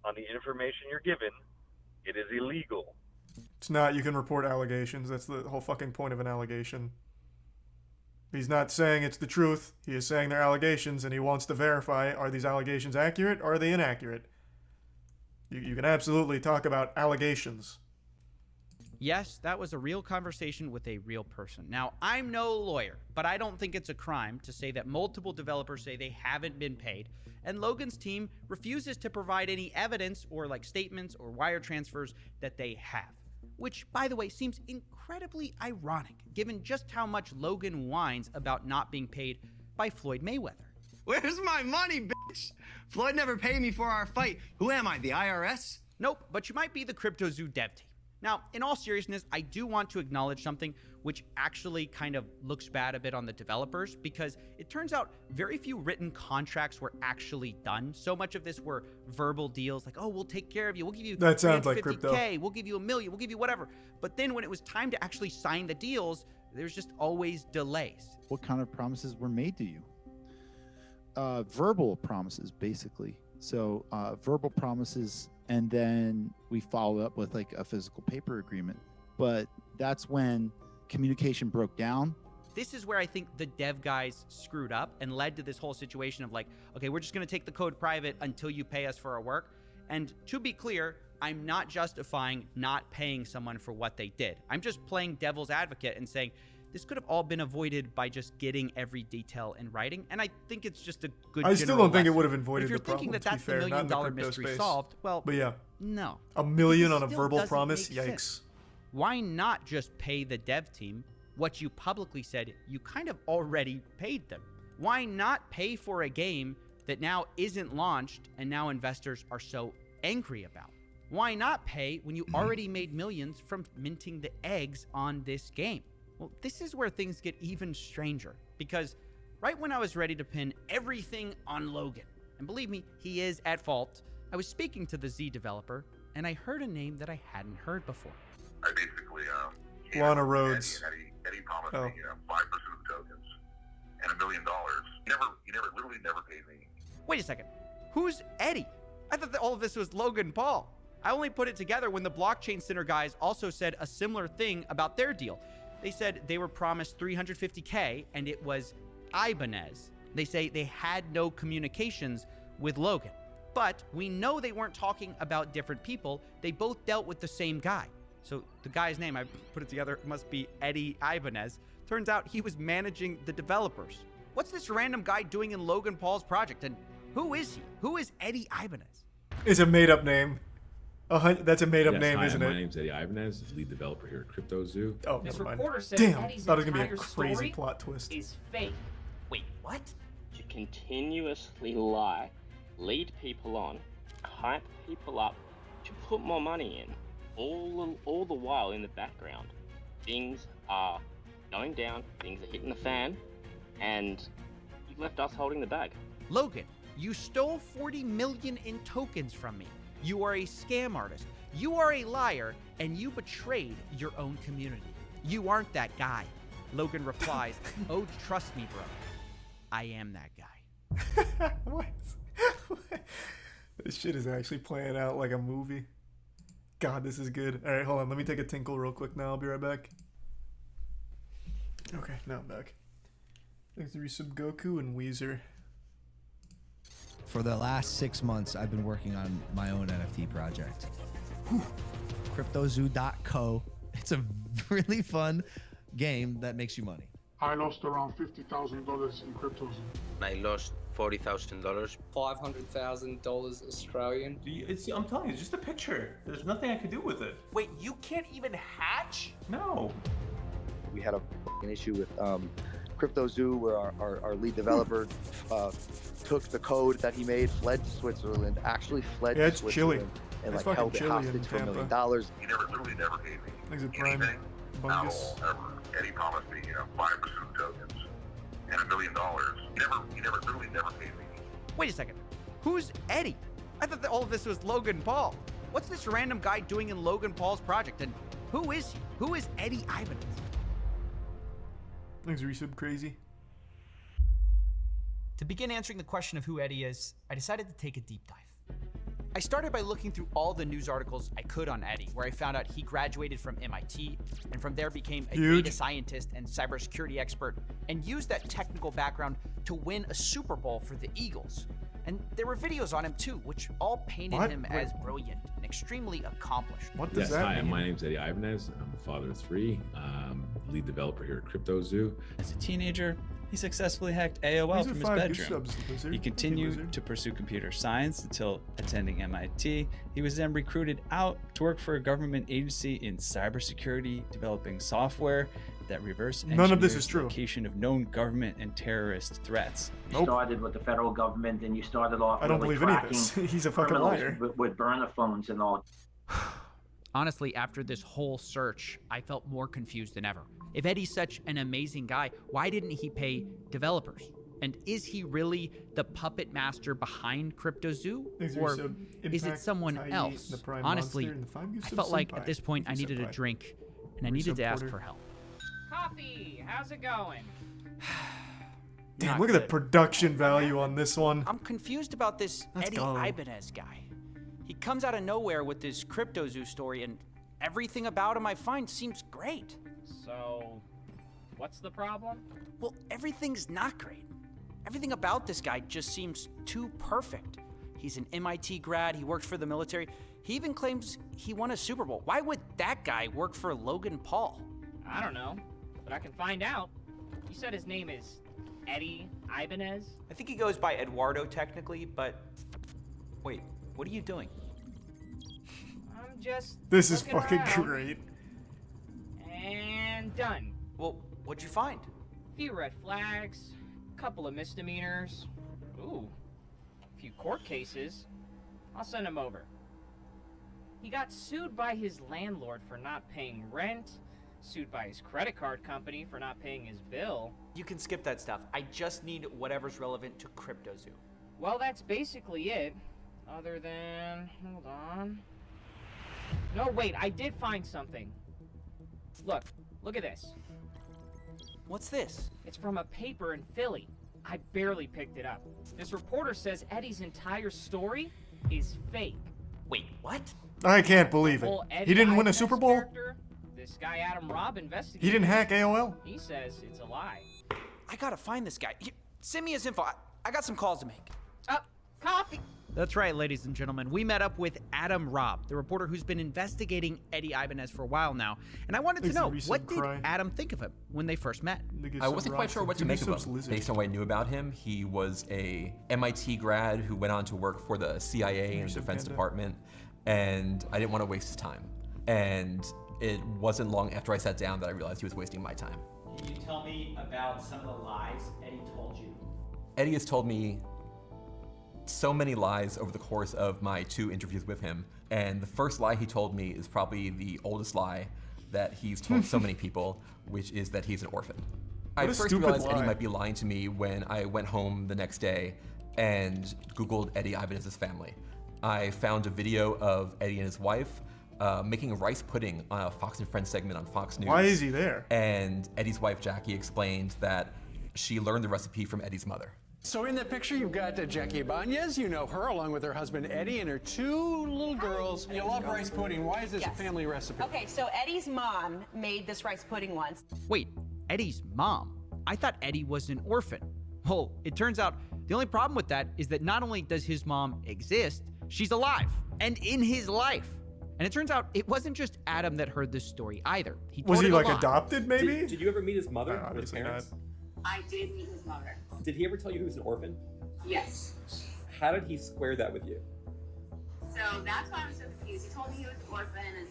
on the information you're given, it is illegal. It's not. You can report allegations. That's the whole fucking point of an allegation. He's not saying it's the truth. He is saying they're allegations, and he wants to verify, are these allegations accurate or are they inaccurate? You can absolutely talk about allegations. Yes, that was a real conversation with a real person. Now, I'm no lawyer, but I don't think it's a crime to say that multiple developers say they haven't been paid, and Logan's team refuses to provide any evidence or like statements or wire transfers that they have. Which, by the way, seems incredibly ironic, given just how much Logan whines about not being paid by Floyd Mayweather. Where's my money, bitch? Floyd never paid me for our fight. Who am I, the IRS? Nope, but you might be the CryptoZoo dev team. Now, in all seriousness, I do want to acknowledge something which actually kind of looks bad a bit on the developers, because it turns out very few written contracts were actually done. So much of this were verbal deals like, oh, we'll take care of you. We'll give you that sounds like $50K, crypto. we'll give you $1 million, we'll give you whatever. But then when it was time to actually sign the deals, there's just always delays. What kind of promises were made to you? Verbal promises, basically. So verbal promises, and then we follow up with like a physical paper agreement. But that's when communication broke down. This is where I think the dev guys screwed up and led to this whole situation of like, okay, we're just going to take the code private until you pay us for our work. And to be clear, I'm not justifying not paying someone for what they did. I'm just playing devil's advocate and saying this could have all been avoided by just getting every detail in writing. And I think it's just a good I still don't think it lesson. would have avoided If you're the problem, thinking that to be that's the fair, $1 not in the million crypto mystery space. solved, well, But yeah. no. $1 million Because on it a still verbal doesn't promise? make Yikes. sense. Why not just pay the dev team what you publicly said you kind of already paid them? Why not pay for a game that now isn't launched and now investors are so angry about? Why not pay when you already made millions from minting the eggs on this game? Well, this is where things get even stranger, because right when I was ready to pin everything on Logan, and believe me, he is at fault, I was speaking to the Z developer, and I heard a name that I hadn't heard before. I basically, Lana Rhodes. Eddie promised Oh. me 5% of the tokens and $1 million. He literally never paid me. Wait a second. Who's Eddie? I thought that all of this was Logan Paul. I only put it together when the Blockchain Center guys also said a similar thing about their deal. They said they were promised $350K and it was Ibanez. They say they had no communications with Logan. But we know they weren't talking about different people. They both dealt with the same guy. So the guy's name, I put it together, must be Eddie Ibanez. Turns out he was managing the developers. What's this random guy doing in Logan Paul's project? And who is he? Who is Eddie Ibanez? It's a made-up name. That's a made-up Yes, name, hi, isn't my it? name's Eddie Ibanez, lead developer here at CryptoZoo. Oh, This never mind. reporter said Damn, Eddie's thought it was gonna be a entire crazy story plot twist. is fake. Wait, what? To continuously lie, lead people on, hype people up, to put more money in, all the while in the background, things are going down, things are hitting the fan, and you've left us holding the bag. Logan, you stole 40 million in tokens from me. You are a scam artist. You are a liar, and you betrayed your own community. You aren't that guy. Logan replies, oh, trust me, bro. I am that guy. What? This shit is actually playing out like a movie. God, this is good. All right, hold on. Let me take a tinkle real quick now. I'll be right back. Okay, now I'm back. Thanks to Resub Goku and Weezer. For the last 6 months, I've been working on my own NFT project. CryptoZoo.co. It's a really fun game that makes you money. I lost around $50,000 in CryptoZoo. I lost $40,000. $500,000 Australian. I'm telling you, it's just a picture. There's nothing I can do with it. Wait, you can't even hatch? No. We had an issue with CryptoZoo, where our lead developer took the code that he made, fled to Switzerland, actually fled to Switzerland, and It's like held it fucking chilly in hostage for $1 million. Tampa. He literally never gave me Things are prime anything bungus. at all, ever. And he promised me, 5% tokens and $1 million. He literally never paid me. Wait a second. Who's Eddie? I thought that all of this was Logan Paul. What's this random guy doing in Logan Paul's project? And who is he? Who is Eddie Ibanez? Things resub crazy. To begin answering the question of who Eddie is, I decided to take a deep dive. I started by looking through all the news articles I could on Eddie, where I found out he graduated from MIT and from there became a data scientist and cybersecurity expert and used that technical background to win a Super Bowl for the Eagles. And there were videos on him too, which all painted him as brilliant and extremely accomplished. What does that Hi, mean? my name's Eddie Ibanez. I'm a father of 3, lead developer here at CryptoZoo. As a teenager, he successfully hacked AOL These are from his 5 bedroom. resubs, Lizard. He Lizard. continued to pursue computer science until attending MIT. He was then recruited out to work for a government agency in cybersecurity, developing software that reverse None of this engineers is true. location of known government and terrorist threats. You started with the federal government, and you started off I don't really believe any of tracking this. He's a fucking criminals liar. with burner phones and all. Honestly, after this whole search, I felt more confused than ever. If Eddie's such an amazing guy, why didn't he pay developers? And is he really the puppet master behind CryptoZoo? Thanks, Or resub. is it Impact, someone Kai, else? the Prime Honestly, Monster, and the 5 I resub felt like Senpai. at this point I Thank you, needed a Senpai. drink and I Resub needed to ask Porter. for help. Coffee, how's it going? Damn, Not look at the good. production value on this one. I'm confused about this Let's Eddie go. Ibanez guy. He comes out of nowhere with this CryptoZoo story, and everything about him I find seems great. So, what's the problem? Well, everything's not great. Everything about this guy just seems too perfect. He's an MIT grad, he works for the military. He even claims he won a Super Bowl. Why would that guy work for Logan Paul? I don't know, but I can find out. You said his name is Eddie Ibanez? I think he goes by Eduardo technically, but wait, what are you doing? I'm just This is looking fucking around. great. And done. Well, what'd you find? Few red flags, couple of misdemeanors. Ooh, a few court cases. I'll send him over. He got sued by his landlord for not paying rent, sued by his credit card company for not paying his bill. You can skip that stuff. I just need whatever's relevant to CryptoZoo. Well, that's basically it. Other than... hold on. No, wait, I did find something. Look at this. What's this? It's from a paper in Philly. I barely picked it up. This reporter says Eddie's entire story is fake. Wait, what? I can't believe it. Whole Eddie He didn't win a Ibanez Super Bowl? character, this guy Adam Robb investigated. He didn't hack AOL? He says it's a lie. I gotta find this guy. Here, send me his info. I got some calls to make. Coffee! That's right, ladies and gentlemen. We met up with Adam Robb, the reporter who's been investigating Eddie Ibanez for a while now. And I wanted to know, what did Adam think of him when they first met? I wasn't quite sure what to make of him. Based on what I knew about him, he was a MIT grad who went on to work for the CIA and the Defense Department, and I didn't want to waste his time. And it wasn't long after I sat down that I realized he was wasting my time. Can you tell me about some of the lies Eddie told you? Eddie has told me so many lies over the course of my 2 interviews with him, and the first lie he told me is probably the oldest lie that he's told so many people, which is that he's an orphan. I first realized Eddie might be lying to me when I went home the next day and Googled Eddie Ibanez's family. I found a video of Eddie and his wife making rice pudding on a Fox and Friends segment on Fox News. Why is he there? And Eddie's wife, Jackie, explained that she learned the recipe from Eddie's mother. So in that picture, you've got Jackie Ibanez. You know her along with her husband Eddie and her 2 little girls. You love rice pudding. Why is this a family recipe? Okay, so Eddie's mom made this rice pudding once. Wait, Eddie's mom? I thought Eddie was an orphan. Well, it turns out the only problem with that is that not only does his mom exist, she's alive and in his life. And it turns out it wasn't just Adam that heard this story either. Was he told it like a lot. adopted, maybe? Did you ever meet his mother or his Obviously parents? I did meet his mother. Did he ever tell you he was an orphan? Yes. How did he square that with you? So that's why I'm so confused. He told me he was an orphan and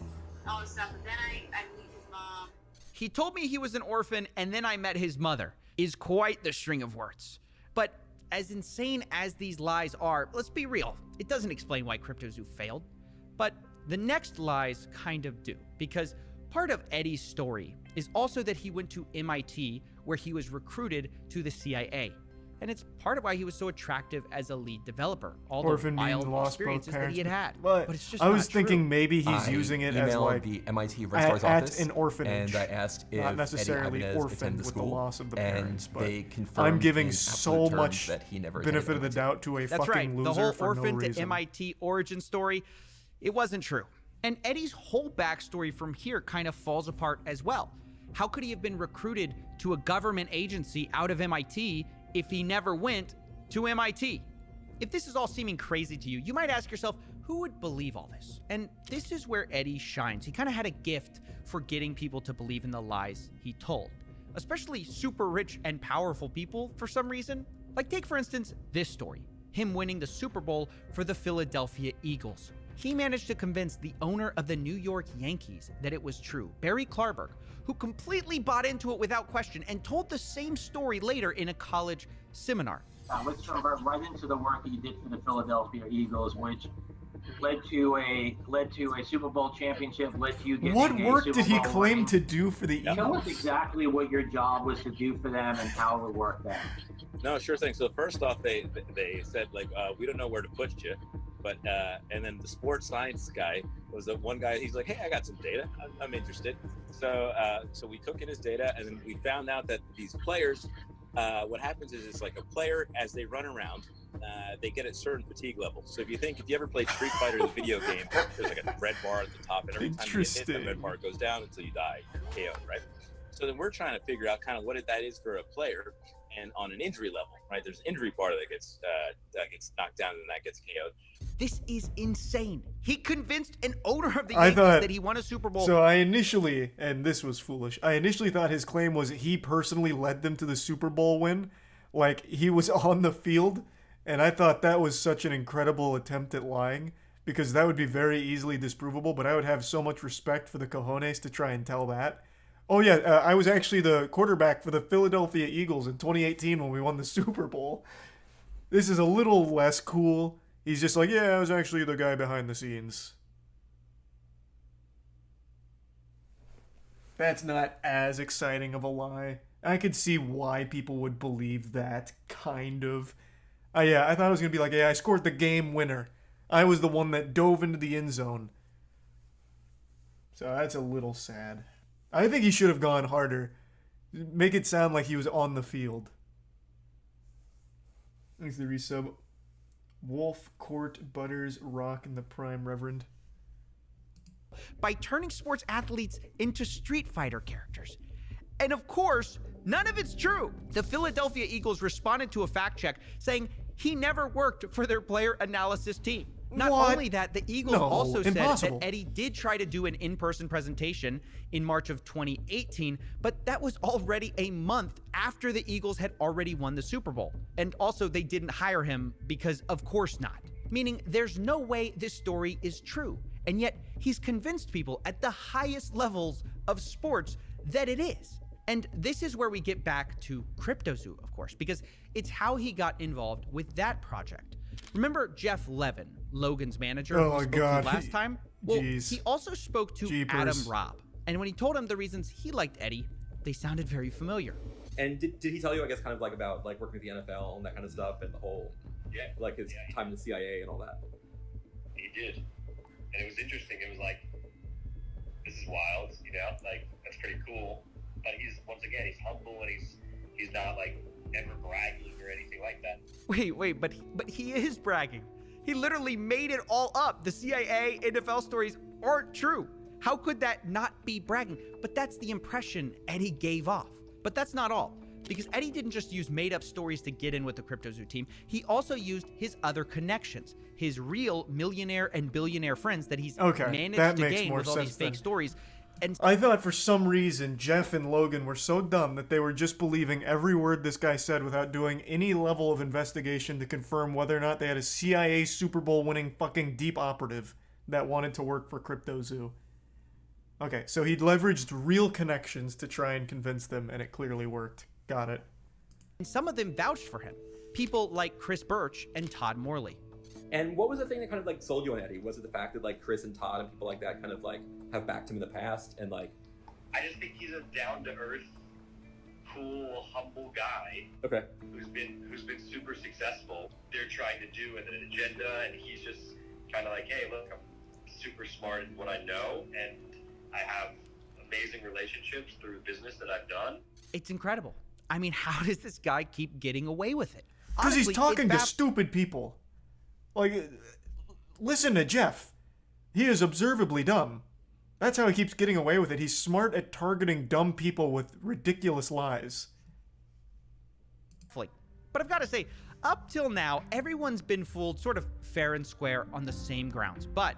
all this stuff, but then I meet his mom. He told me he was an orphan and then I met his mother is quite the string of words. But as insane as these lies are, let's be real, it doesn't explain why CryptoZoo failed. But the next lies kind of do, because part of Eddie's story is also that he went to MIT where he was recruited to the CIA. And it's part of why he was so attractive as a lead developer. All Orphan the being wild lost both experiences that parents. he had had. But it's just I was not thinking true. maybe he's I using it as emailed like the MIT registrar's office at an orphanage, and I asked if not necessarily Eddie Ibanez orphaned attended the with the school, loss of the and parents. But they confirmed I'm giving in so absolute terms much that he never benefit of attended the doubt to a That's fucking right. loser The whole for orphan no to reason. MIT origin story, it wasn't true. And Eddie's whole backstory from here kind of falls apart as well. How could he have been recruited to a government agency out of MIT if he never went to MIT? If this is all seeming crazy to you, you might ask yourself, who would believe all this? And this is where Eddie shines. He kind of had a gift for getting people to believe in the lies he told, especially super rich and powerful people for some reason. Like take for instance this story, him winning the Super Bowl for the Philadelphia Eagles. He managed to convince the owner of the New York Yankees that it was true, Barry Klarberg, who completely bought into it without question and told the same story later in a college seminar. Let's jump right into the work that you did for the Philadelphia Eagles, which led to a Super Bowl championship, led to you getting What a work Super did he Bowl claim ring. to do for the Eagles? Tell us exactly what your job was to do for them and how it worked then. No, sure thing. So first off, they said like, we don't know where to put you, but and then the sports science guy was the one guy. He's like, hey, I got some data. I'm interested. So so we took in his data, and then we found out that these players, what happens is it's like a player as they run around, they get at certain fatigue levels. So if you ever played Street Fighter, the video game, there's like a red bar at the top, and every time you get hit, the red bar goes down until you die, KO, right? So then we're trying to figure out kind of what that is for a player, and on an injury level, right? There's an injury bar that gets knocked down and that gets KO'd. This is insane. He convinced an owner of the I Yankees thought that he won a Super Bowl. So I initially, and this was foolish, I initially thought his claim was he personally led them to the Super Bowl win. Like, he was on the field, and I thought that was such an incredible attempt at lying, because that would be very easily disprovable, but I would have so much respect for the cojones to try and tell that. Oh yeah, I was actually the quarterback for the Philadelphia Eagles in 2018 when we won the Super Bowl. This is a little less cool. He's just like, yeah, I was actually the guy behind the scenes. That's not as exciting of a lie. I could see why people would believe that, kind of. Yeah, I thought it was going to be like, yeah, I scored the game winner. I was the one that dove into the end zone. So that's a little sad. I think he should have gone harder. Make it sound like he was on the field. Thanks to the resub. Wolf, Court, Butters, Rock, and the Prime Reverend. By turning sports athletes into Street Fighter characters. And of course, none of it's true. The Philadelphia Eagles responded to a fact check saying he never worked for their player analysis team. Not only that, the Eagles also said that Eddie did try to do an in-person presentation in March of 2018, but that was already a month after the Eagles had already won the Super Bowl. And also they didn't hire him because of course not. Meaning there's no way this story is true. And yet he's convinced people at the highest levels of sports that it is. And this is where we get back to CryptoZoo, of course, because it's how he got involved with that project. Remember Jeff Levin, Logan's manager, who we spoke to last time? Well, he also spoke to Adam Robb. And when he told him the reasons he liked Eddie, they sounded very familiar. And did he tell you, I guess, kind of like about like working with the NFL and that kind of stuff and the whole, like his time in the CIA and all that? He did. And it was interesting. It was like, this is wild, like, that's pretty cool. But he's humble and he's not like ever bragging or anything like that. Wait, but he is bragging. He literally made it all up. The CIA, NFL stories aren't true. How could that not be bragging? But that's the impression Eddie gave off. But that's not all. Because Eddie didn't just use made-up stories to get in with the CryptoZoo team, he also used his other connections, his real millionaire and billionaire friends that he's managed to gain with all these fake stories. And I thought for some reason Jeff and Logan were so dumb that they were just believing every word this guy said without doing any level of investigation to confirm whether or not they had a CIA Super Bowl winning fucking deep operative that wanted to work for CryptoZoo. Okay, so he'd leveraged real connections to try and convince them, and it clearly worked. Got it. And some of them vouched for him. People like Chris Birch and Todd Morley. And what was the thing that kind of like sold you on Eddie? Was it the fact that like Chris and Todd and people like that kind of like have backed him in the past and like? I just think he's a down-to-earth, cool, humble guy. Okay. Who's been super successful. They're trying to do an agenda, and he's just kind of like, hey, look, I'm super smart in what I know, and I have amazing relationships through business that I've done. It's incredible. I mean, how does this guy keep getting away with it? Because he's Honestly, talking to it's stupid people. Like, listen to Jeff. He is observably dumb. That's how he keeps getting away with it. He's smart at targeting dumb people with ridiculous lies. But I've got to say, up till now, everyone's been fooled sort of fair and square on the same grounds. But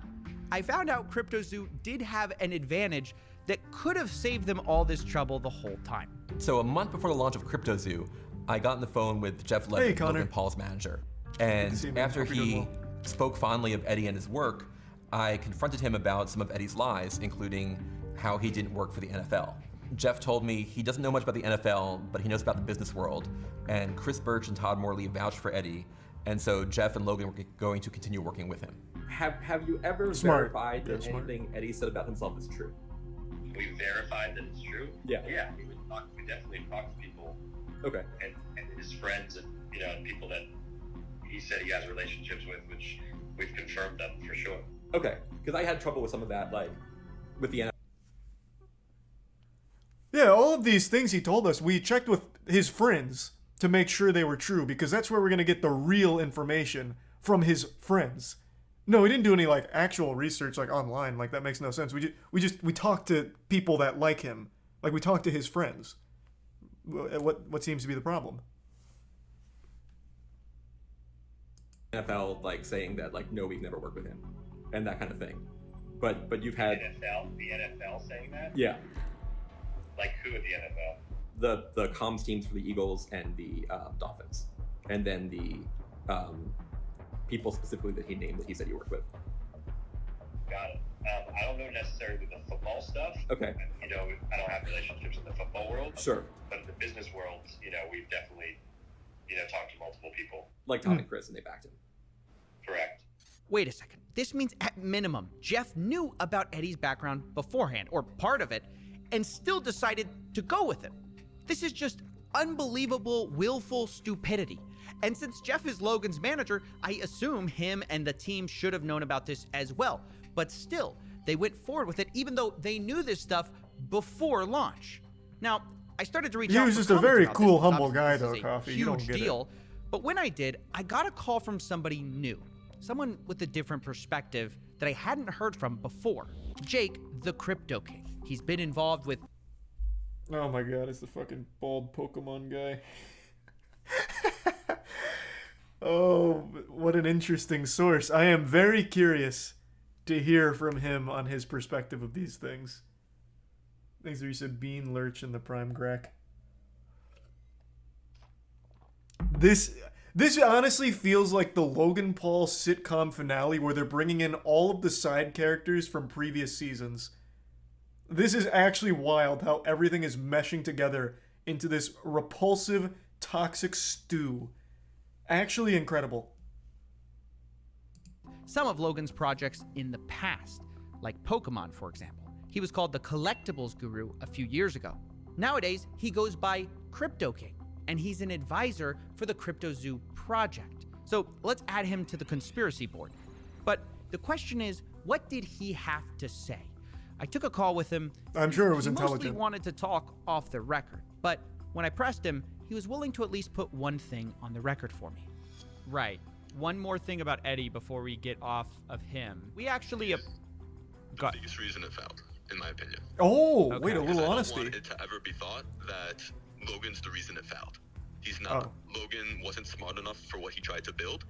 I found out CryptoZoo did have an advantage that could have saved them all this trouble the whole time. So a month before the launch of CryptoZoo, I got on the phone with Jeff Levin, Logan Paul's manager. And after he spoke fondly of Eddie and his work, I confronted him about some of Eddie's lies, including how he didn't work for the NFL. Jeff told me he doesn't know much about the NFL, but he knows about the business world, and Chris Birch and Todd Morley vouched for Eddie, and so Jeff and Logan were going to continue working with him. Have you ever verified that anything Eddie said about himself is true? We verified that it's true. Yeah. Yeah. We definitely talked to people. Okay. And his friends and and people that he said he has relationships with, which we've confirmed them for sure. Okay, because I had trouble with some of that, like with the NFL. Yeah, all of these things he told us, we checked with his friends to make sure they were true, because that's where we're going to get the real information from his friends. No, we didn't do any like actual research like online. Like that makes no sense. We talked to people that like him. Like we talked to his friends. What seems to be the problem? NFL like saying that like no, we've never worked with him, and that kind of thing. But you've had the NFL saying that? Yeah. Like who at the NFL? The comms teams for the Eagles and the Dolphins, and then the people specifically that he named that he said he worked with. Got it. I don't know necessarily the football stuff. Okay. I don't have relationships in the football world. Sure. But in the business world, we've definitely, talked to multiple people. Like Tom and Chris, and they backed him. Correct. Wait a second. This means at minimum, Jeff knew about Eddie's background beforehand, or part of it, and still decided to go with it. This is just unbelievable, willful stupidity. And since Jeff is Logan's manager, I assume him and the team should have known about this as well. But still, they went forward with it even though they knew this stuff before launch. Now, I started to reach out. He was just a very cool, humble guy, though, Coffee. You don't get it. But when I did, I got a call from somebody new. Someone with a different perspective that I hadn't heard from before. Jake, the Crypto King. He's been involved with... Oh my god, it's the fucking bald Pokemon guy. Oh, what an interesting source. I am very curious to hear from him on his perspective of these things. Things where you said Bean Lurch and the Prime Grek. This honestly feels like the Logan Paul sitcom finale where they're bringing in all of the side characters from previous seasons. This is actually wild how everything is meshing together into this repulsive, toxic stew. Actually incredible. Some of Logan's projects in the past, like Pokemon, for example. He was called the Collectibles Guru a few years ago. Nowadays, he goes by Crypto King, and he's an advisor for the CryptoZoo project. So let's add him to the conspiracy board. But the question is, what did he have to say? I took a call with him. I'm sure it was he intelligent. He mostly wanted to talk off the record, but when I pressed him, he was willing to at least put one thing on the record for me. Right. One more thing about Eddie before we get off of him. We actually the biggest reason it failed, in my opinion. Oh, Okay. wait, a Because little I honesty. don't want it to ever be thought that Logan's the reason it failed. He's not. Logan wasn't smart enough for what he tried to build,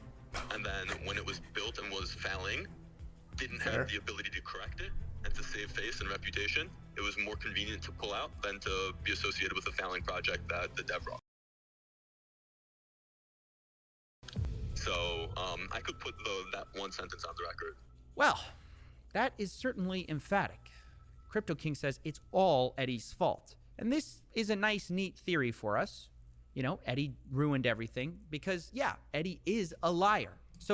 and then when it was built and was failing, didn't have the ability to correct it and to save face and reputation. It was more convenient to pull out than to be associated with a failing project that the dev rocked. So I could put that one sentence on the record. Well, that is certainly emphatic. Crypto King says it's all Eddie's fault. And this is a nice, neat theory for us. You know, Eddie ruined everything because, yeah, Eddie is a liar. So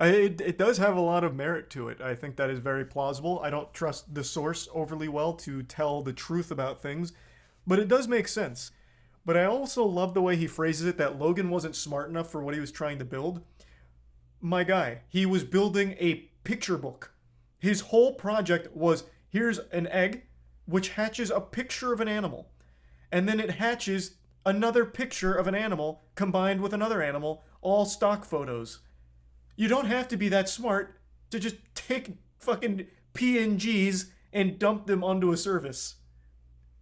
it does have a lot of merit to it. I think that is very plausible. I don't trust the source overly well to tell the truth about things, but it does make sense. But I also love the way he phrases it, that Logan wasn't smart enough for what he was trying to build. My guy, he was building a picture book. His whole project was, here's an egg, which hatches a picture of an animal. And then it hatches another picture of an animal combined with another animal, all stock photos. You don't have to be that smart to just take fucking PNGs and dump them onto a service.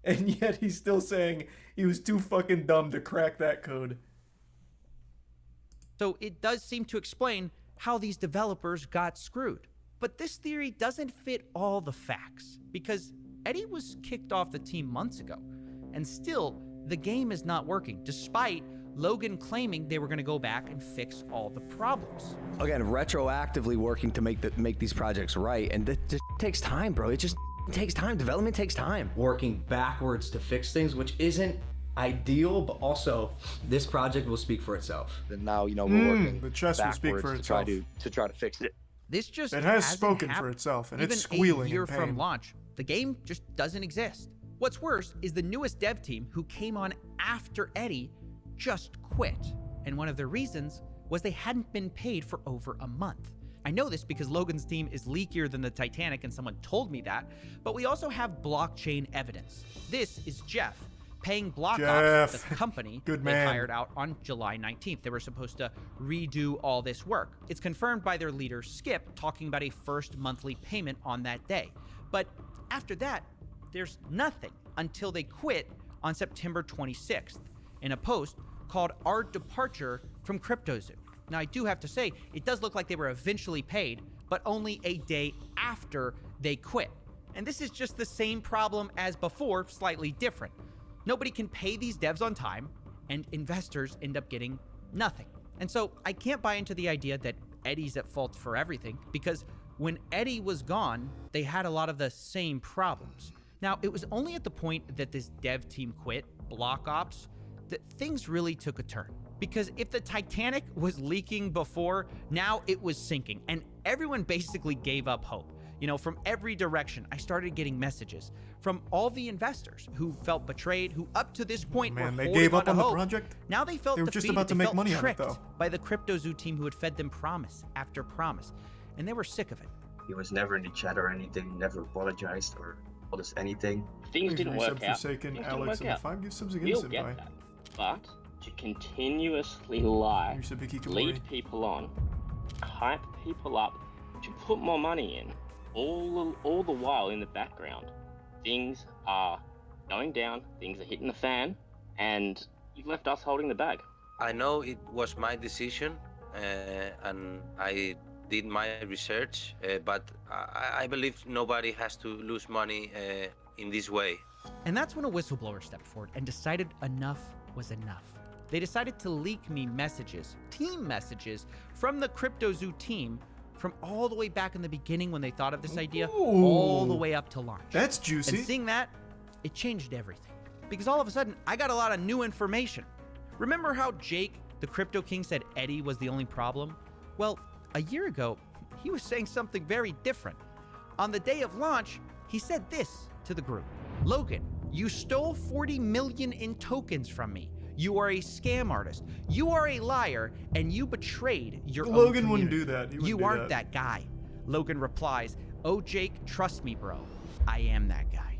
And yet he's still saying he was too fucking dumb to crack that code. So it does seem to explain how these developers got screwed. But this theory doesn't fit all the facts, because Eddie was kicked off the team months ago, and still, the game is not working, despite Logan claiming they were going to go back and fix all the problems. Again, retroactively working to make these projects right, and it just takes time, bro. It just takes time. Development takes time. Working backwards to fix things, which isn't ideal, but also this project will speak for itself. And now, you know, we're working the chest will speak for itself. To try to fix it. This just it has hasn't spoken happened. for itself, and Even it's squealing a year in pain. from launch, the game just doesn't exist. What's worse is the newest dev team, who came on after Eddie, just quit. And one of their reasons was they hadn't been paid for over a month. I know this because Logan's team is leakier than the Titanic, and someone told me that, but we also have blockchain evidence. This is Jeff paying BlockOps, the company Good they man. hired out on July 19th. They were supposed to redo all this work. It's confirmed by their leader, Skip, talking about a first monthly payment on that day. But after that, there's nothing until they quit on September 26th in a post called Our Departure from CryptoZoo. Now, I do have to say, it does look like they were eventually paid, but only a day after they quit. And this is just the same problem as before, slightly different. Nobody can pay these devs on time, and investors end up getting nothing. And so I can't buy into the idea that Eddie's at fault for everything, because when Eddie was gone, they had a lot of the same problems. Now, it was only at the point that this dev team quit, BlockOps, that things really took a turn. Because if the Titanic was leaking before, now it was sinking, and everyone basically gave up hope. You know, from every direction, I started getting messages from all the investors who felt betrayed, who up to this point were they holding gave up on the hope. project? Now they felt They were defeated. just about to They make felt money on it, tricked though. by the CryptoZoo team who had fed them promise after promise, and they were sick of it. He was never in the chat or anything, never apologized or told us anything. Things Please didn't resub work out. Forsaken, Things didn't Alex, work and out. 5 gift subs again, We'll Senpai. get that. But to continuously lie, lead people on, hype people up, to put more money in, all the while in the background, things are going down, things are hitting the fan, and you've left us holding the bag. I know it was my decision, and I did my research, but I believe nobody has to lose money in this way. And that's when a whistleblower stepped forward and decided enough was enough. They decided to leak me messages, team messages, from the CryptoZoo team from all the way back in the beginning when they thought of this idea, all the way up to launch. That's juicy. And seeing that, it changed everything. Because all of a sudden, I got a lot of new information. Remember how Jake, the Crypto King, said Eddie was the only problem? Well, a year ago, he was saying something very different. On the day of launch, he said this to the group: Logan, you stole 40 million in tokens from me. You are a scam artist. You are a liar, and you betrayed your own Logan wouldn't community. do that. He wouldn't You do aren't that. that guy. Logan replies, oh, Jake, trust me, bro. I am that guy.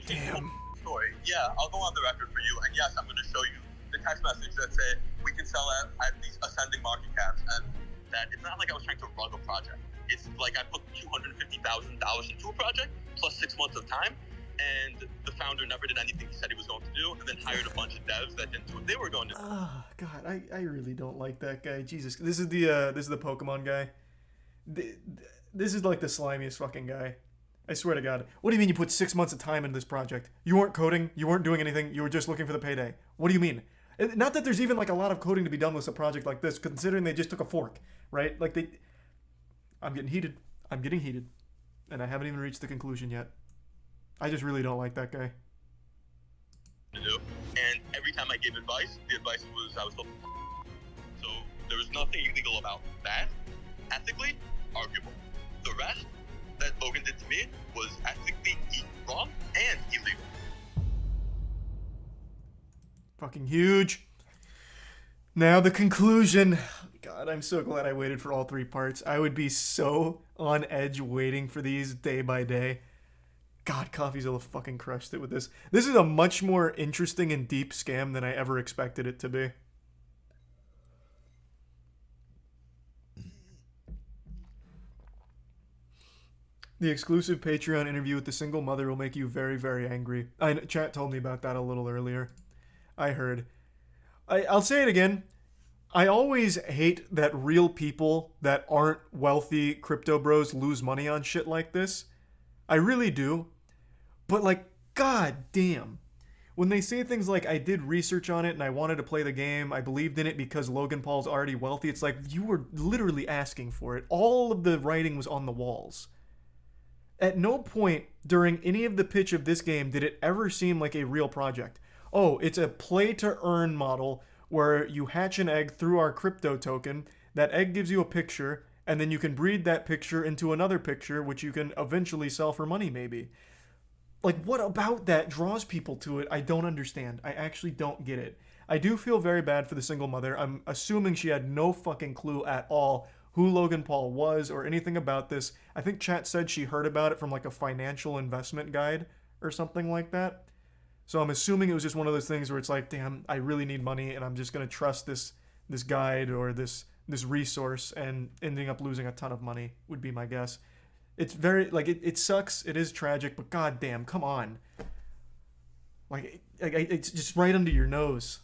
Damn. Story. Yeah, I'll go on the record for you, and yes, I'm going to show you the text message that said we can sell at these ascending market caps, and that it's not like I was trying to rug a project. It's like I put $250,000 into a project plus 6 months of time, and the founder never did anything he said he was going to do, and then hired a bunch of devs that didn't do what they were going to do. Oh God, I really don't like that guy. Jesus, this is the Pokemon guy. This is like the slimiest fucking guy. I swear to God. What do you mean you put 6 months of time into this project? You weren't coding, you weren't doing anything, you were just looking for the payday. What do you mean? Not that there's even like a lot of coding to be done with a project like this, considering they just took a fork, right? Like I'm getting heated. I'm getting heated. And I haven't even reached the conclusion yet. I just really don't like that guy. To do. And every time I gave advice, the advice was I was told. So there was nothing illegal about that. Ethically, arguable. The rest that Logan did to me was ethically wrong and illegal. Fucking huge. Now the conclusion. God, I'm so glad I waited for all 3 parts. I would be so on edge waiting for these day by day. God, Coffeezilla fucking crushed it with this. This is a much more interesting and deep scam than I ever expected it to be. The exclusive Patreon interview with the single mother will make you very, very angry. Chat told me about that a little earlier. I heard. I'll say it again. I always hate that real people that aren't wealthy crypto bros lose money on shit like this. I really do. But like, god damn. When they say things like, I did research on it and I wanted to play the game, I believed in it because Logan Paul's already wealthy, it's like, you were literally asking for it. All of the writing was on the walls. At no point during any of the pitch of this game did it ever seem like a real project. Oh, it's a play-to-earn model where you hatch an egg through our crypto token, that egg gives you a picture, and then you can breed that picture into another picture, which you can eventually sell for money, maybe. Like, what about that draws people to it? I don't understand. I actually don't get it. I do feel very bad for the single mother. I'm assuming she had no fucking clue at all who Logan Paul was or anything about this. I think chat said she heard about it from like a financial investment guide or something like that. So I'm assuming it was just one of those things where it's like, damn, I really need money and I'm just going to trust this guide or this resource, and ending up losing a ton of money would be my guess. It's very, like, it sucks. It is tragic, but goddamn, come on. Like, it's just right under your nose.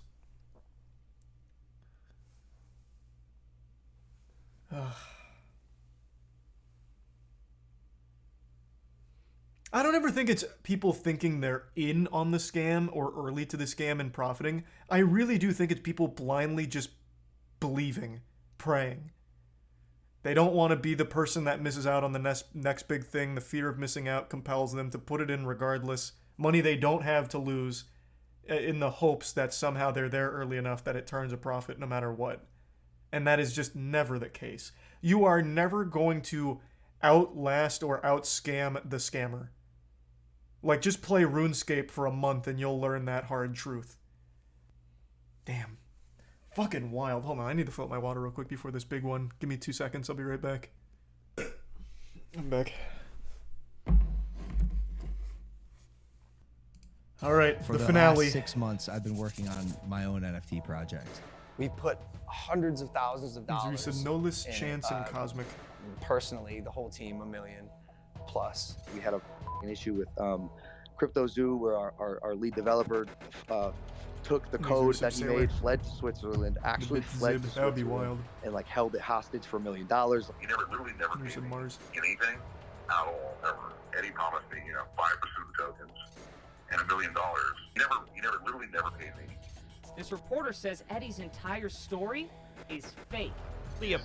I don't ever think it's people thinking they're in on the scam or early to the scam and profiting. I really do think it's people blindly just believing, praying. They don't want to be the person that misses out on the next big thing. The fear of missing out compels them to put it in regardless. Money they don't have to lose, in the hopes that somehow they're there early enough that it turns a profit no matter what. And that is just never the case. You are never going to outlast or outscam the scammer. Like, just play RuneScape for a month and you'll learn that hard truth. Damn. Fucking wild. Hold on, I need to fill up my water real quick before this big one. Give me 2 seconds, I'll be right back. I'm back. Alright, For the the finale. last 6 months, I've been working on my own NFT project. We've put hundreds of thousands of dollars. You said no less chance in Cosmic. Personally, the whole team, $1 million plus. We had an issue with CryptoZoo, where our lead developer took the code that he made, fled to Switzerland, actually fled to That would be Switzerland, wild. and like held it hostage for $1 million. He literally never paid me anything at all, ever. Eddie promised me, 5% of the tokens and $1 million. He literally never paid me. This reporter says Eddie's entire story is fake. Leah.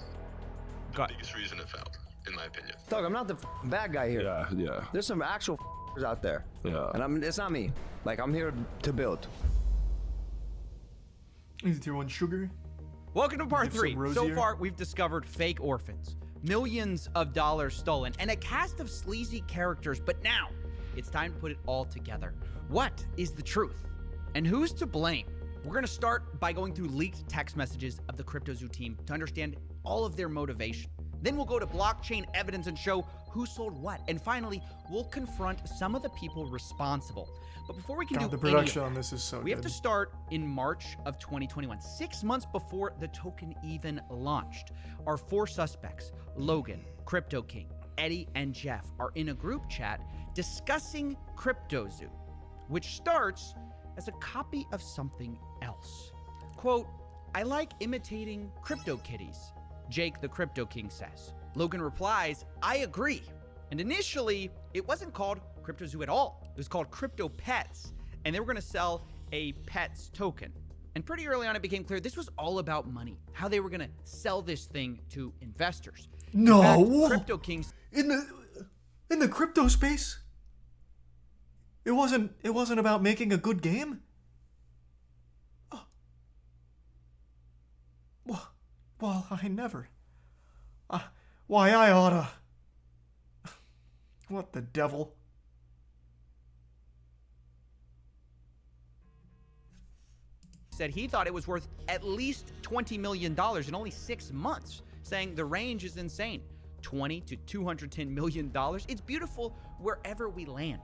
The biggest reason it failed, in my opinion. Doug, I'm not the bad guy here. Yeah. There's some actual out there. Yeah. And it's not me. Like, I'm here to build. Easy tier 1 sugar. Welcome to part Get some 3. So rosier. far, we've discovered fake orphans, millions of dollars stolen, and a cast of sleazy characters. But now, it's time to put it all together. What is the truth? And who's to blame? We're going to start by going through leaked text messages of the CryptoZoo team to understand all of their motivation. Then we'll go to blockchain evidence and show who sold what. And finally, we'll confront some of the people responsible. But before we can God, do the any production of on that, this is so we have good. to start in March of 2021, 6 months before the token even launched. Our 4 suspects, Logan, Crypto King, Eddie and Jeff are in a group chat discussing CryptoZoo, which starts as a copy of something else. Quote, "I like imitating CryptoKitties," Jake the Crypto King says. Logan replies, "I agree." And initially, it wasn't called CryptoZoo at all. It was called Crypto Pets, and they were going to sell a Pets token. And pretty early on, it became clear this was all about money, how they were going to sell this thing to investors. No, in fact, Crypto Kings in the crypto space, it wasn't about making a good game. Well, I never. Why I oughta. What the devil? said he thought it was worth at least $20 million in only 6 months, saying the range is insane. $20 to $210 million. It's beautiful wherever we land.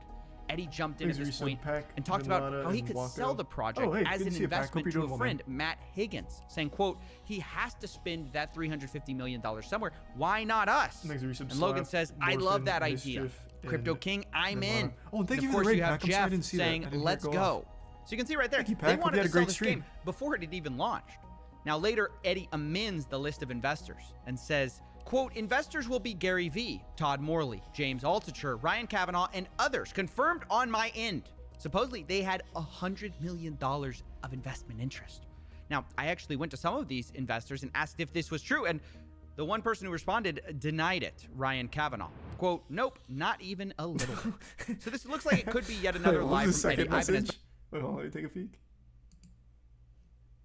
Eddie jumped in at this point and talked about how he could sell the project as an investment to a friend, Matt Higgins, saying, quote, he has to spend that $350 million somewhere. Why not us? And Logan says, I love that idea. Crypto King, I'm in. Oh, and thank and you of for the course, raid, you have Pack. Jeff saying, let's go. So you can see right there, they wanted to sell this game before it had even launched. Now later, Eddie amends the list of investors and says, quote, investors will be Gary Vee, Todd Morley, James Altucher, Ryan Kavanaugh, and others, confirmed on my end. Supposedly, they had $100 million of investment interest. Now, I actually went to some of these investors and asked if this was true, and the one person who responded denied it, Ryan Kavanaugh. Quote, nope, not even a little. So this looks like it could be yet another lie from Eddie. Wait, hold on, let me take a peek.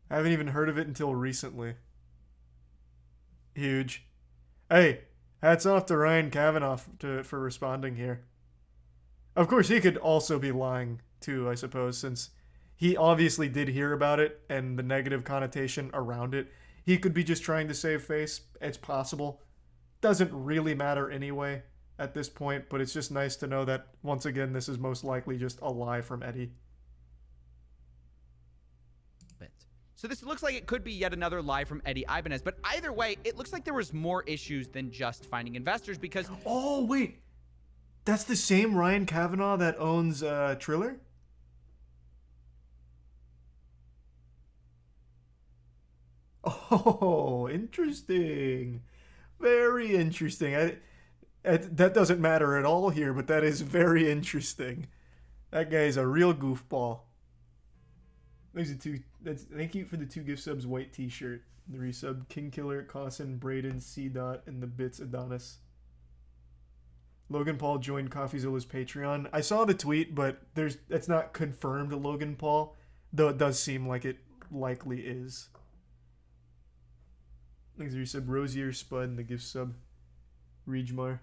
I haven't even heard of it until recently. Huge. Hey, hats off to Ryan Kavanaugh for responding here. Of course, he could also be lying too, I suppose, since he obviously did hear about it and the negative connotation around it. He could be just trying to save face. It's possible. Doesn't really matter anyway at this point, but it's just nice to know that, once again, this is most likely just a lie from Eddie. So this looks like it could be yet another lie from Eddie Ibanez, but either way, it looks like there was more issues than just finding investors because... Oh, wait. That's the same Ryan Kavanaugh that owns Triller? Oh, interesting. Very interesting. That doesn't matter at all here, but that is very interesting. That guy's a real goofball. Thank you for the 2 gift subs, white t-shirt. The resub, King Killer, Cossin, Braden, C. Dot, and the Bits Adonis. Logan Paul joined Coffeezilla's Patreon. I saw the tweet, but that's not confirmed Logan Paul, though it does seem like it likely is. Thanks for resub, Rosier, Spud, and the gift sub, Reejmar.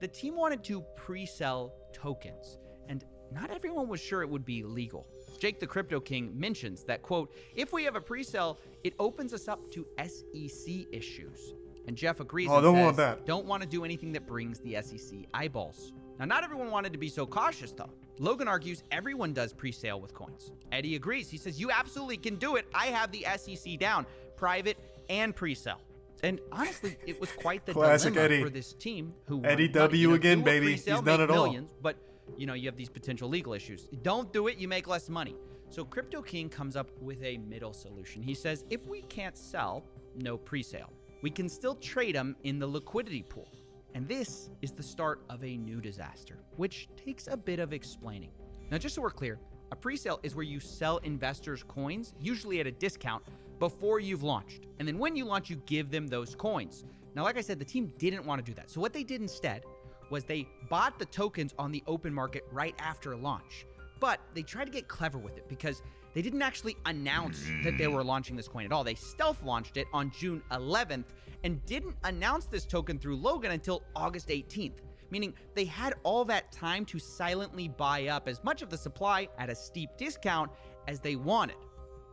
The team wanted to pre-sell tokens, and not everyone was sure it would be legal. Jake the Crypto King mentions that, quote, if we have a pre-sale, it opens us up to SEC issues. And Jeff agrees and says, don't want to do anything that brings the SEC eyeballs. Now, not everyone wanted to be so cautious, though. Logan argues everyone does pre-sale with coins. Eddie agrees. He says, you absolutely can do it. I have the SEC down, private and pre-sale. And honestly, it was quite the Classic dilemma Eddie. for this team who Eddie wanted W money. again, do a baby. pre-sale, He's done make it all. millions, but you have these potential legal issues. Don't do it, you make less money. So Crypto King comes up with a middle solution. He says, if we can't sell, no pre-sale. We can still trade them in the liquidity pool. And this is the start of a new disaster, which takes a bit of explaining. Now, just so we're clear, a pre-sale is where you sell investors coins, usually at a discount, before you've launched. And then when you launch, you give them those coins. Now, like I said, the team didn't want to do that. So what they did instead was they bought the tokens on the open market right after launch. But they tried to get clever with it because they didn't actually announce that they were launching this coin at all. They stealth launched it on June 11th and didn't announce this token through Logan until August 18th, meaning they had all that time to silently buy up as much of the supply at a steep discount as they wanted.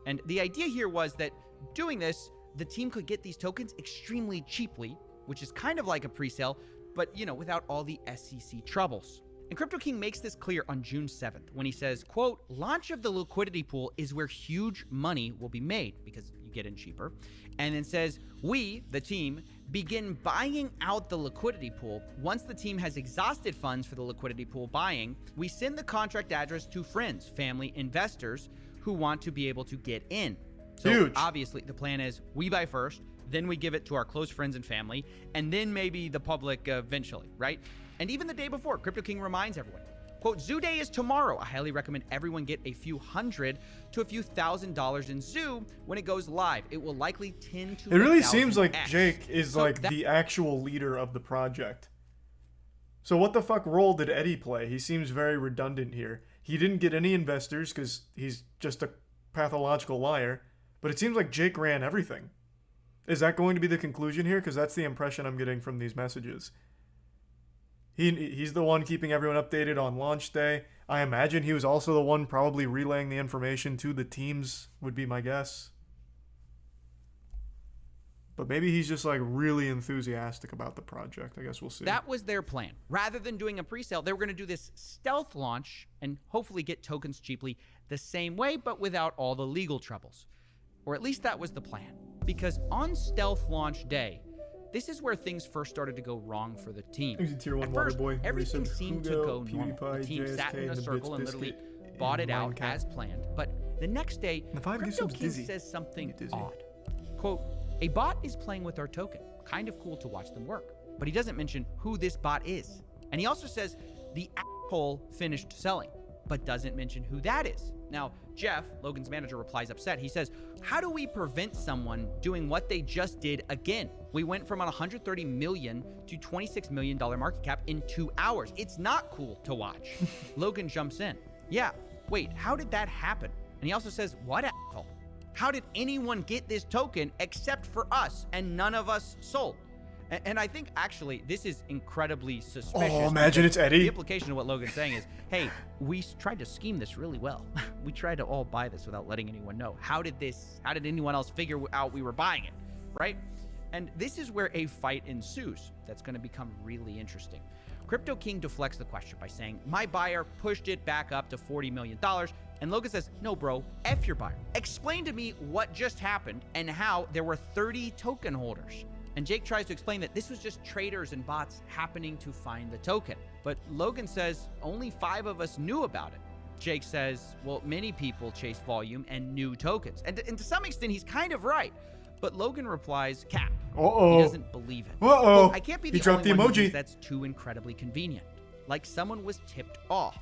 And the idea here was that doing this, the team could get these tokens extremely cheaply, which is kind of like a pre-sale, but without all the SEC troubles. And Crypto King makes this clear on June 7th when he says, quote, launch of the liquidity pool is where huge money will be made because you get in cheaper. And then says, we, the team, begin buying out the liquidity pool. Once the team has exhausted funds for the liquidity pool buying, we send the contract address to friends, family, investors who want to be able to get in. So Huge. Obviously the plan is we buy first, then we give it to our close friends and family, and then maybe the public eventually, right? And even the day before, Crypto King reminds everyone, quote, Zoo Day is tomorrow. I highly recommend everyone get a few $100 to a few $1,000s in Zoo when it goes live. It will likely tend to. It really seems like 1,000x. Jake is So like the actual leader of the project. So what the fuck role did Eddie play? He seems very redundant here. He didn't get any investors because he's just a pathological liar. But it seems like Jake ran everything. Is that going to be the conclusion here? Because that's the impression I'm getting from these messages. He's the one keeping everyone updated on launch day. I imagine he was also the one probably relaying the information to the teams, would be my guess. But maybe he's just like really enthusiastic about the project. I guess we'll see. That was their plan. Rather than doing a pre-sale, they were going to do this stealth launch and hopefully get tokens cheaply the same way, but without all the legal troubles. Or at least that was the plan. Because on stealth launch day, this is where things first started to go wrong for the team. Tier 1 At first, Waterboy, everything Resub, seemed to Hugo, go normal. The team PewDiePie, sat in a JSK, circle and Bits literally Biscuit, bought and it out Minecraft. as planned. But the next day, The 5 Crypto gives King dizzy. says something odd. Quote, a bot is playing with our token. Kind of cool to watch them work. But he doesn't mention who this bot is. And he also says the asshole finished selling, but doesn't mention who that is. Now, Jeff, Logan's manager, replies upset. He says, how do we prevent someone doing what they just did again? We went from a $130 million to $26 million market cap in 2 hours. It's not cool to watch. Logan jumps in. Yeah, wait, how did that happen? And he also says, what asshole? How did anyone get this token except for us and none of us sold? And I think actually this is incredibly suspicious. Oh, imagine because it's Eddie. The implication of what Logan's saying is, hey, we tried to scheme this really well. We tried to all buy this without letting anyone know. How did anyone else figure out we were buying it, right? And this is where a fight ensues that's going to become really interesting. Crypto King deflects the question by saying, my buyer pushed it back up to $40 million. And Logan says, no, bro, F your buyer. Explain to me what just happened and how there were 30 token holders. And Jake tries to explain that this was just traders and bots happening to find the token. But Logan says only 5 of us knew about it. Jake says, well, many people chase volume and new tokens. And to some extent, he's kind of right. But Logan replies, cap. Uh-oh. He doesn't believe it. Uh-oh. Well, I can't be He the dropped only the one who emoji. thinks that's too incredibly convenient. Like someone was tipped off.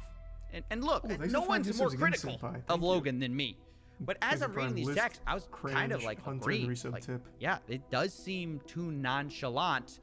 And look, Oh, thanks no for one's finding more this again, critical Senpai. of Thank you. Logan than me. But as I'm reading these List, texts, I was kind of like Hunter, agreeing. resub Like, tip. yeah, it does seem too nonchalant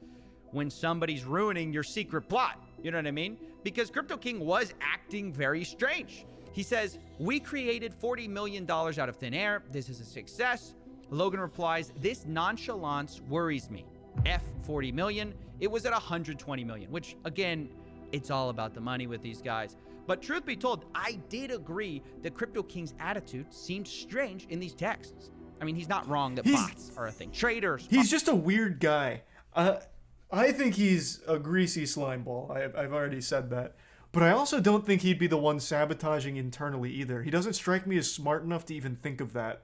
when somebody's ruining your secret plot. You know what I mean? Because Crypto King was acting very strange. He says, we created $40 million out of thin air. This is a success. Logan replies, this nonchalance worries me. F 40 million. It was at 120 million, which again, it's all about the money with these guys. But truth be told, I did agree that Crypto King's attitude seemed strange in these texts. I mean, he's not wrong that bots are a thing. Traders. He's just a weird guy. I think he's a greasy slime ball. I've already said that. But I also don't think he'd be the one sabotaging internally either. He doesn't strike me as smart enough to even think of that.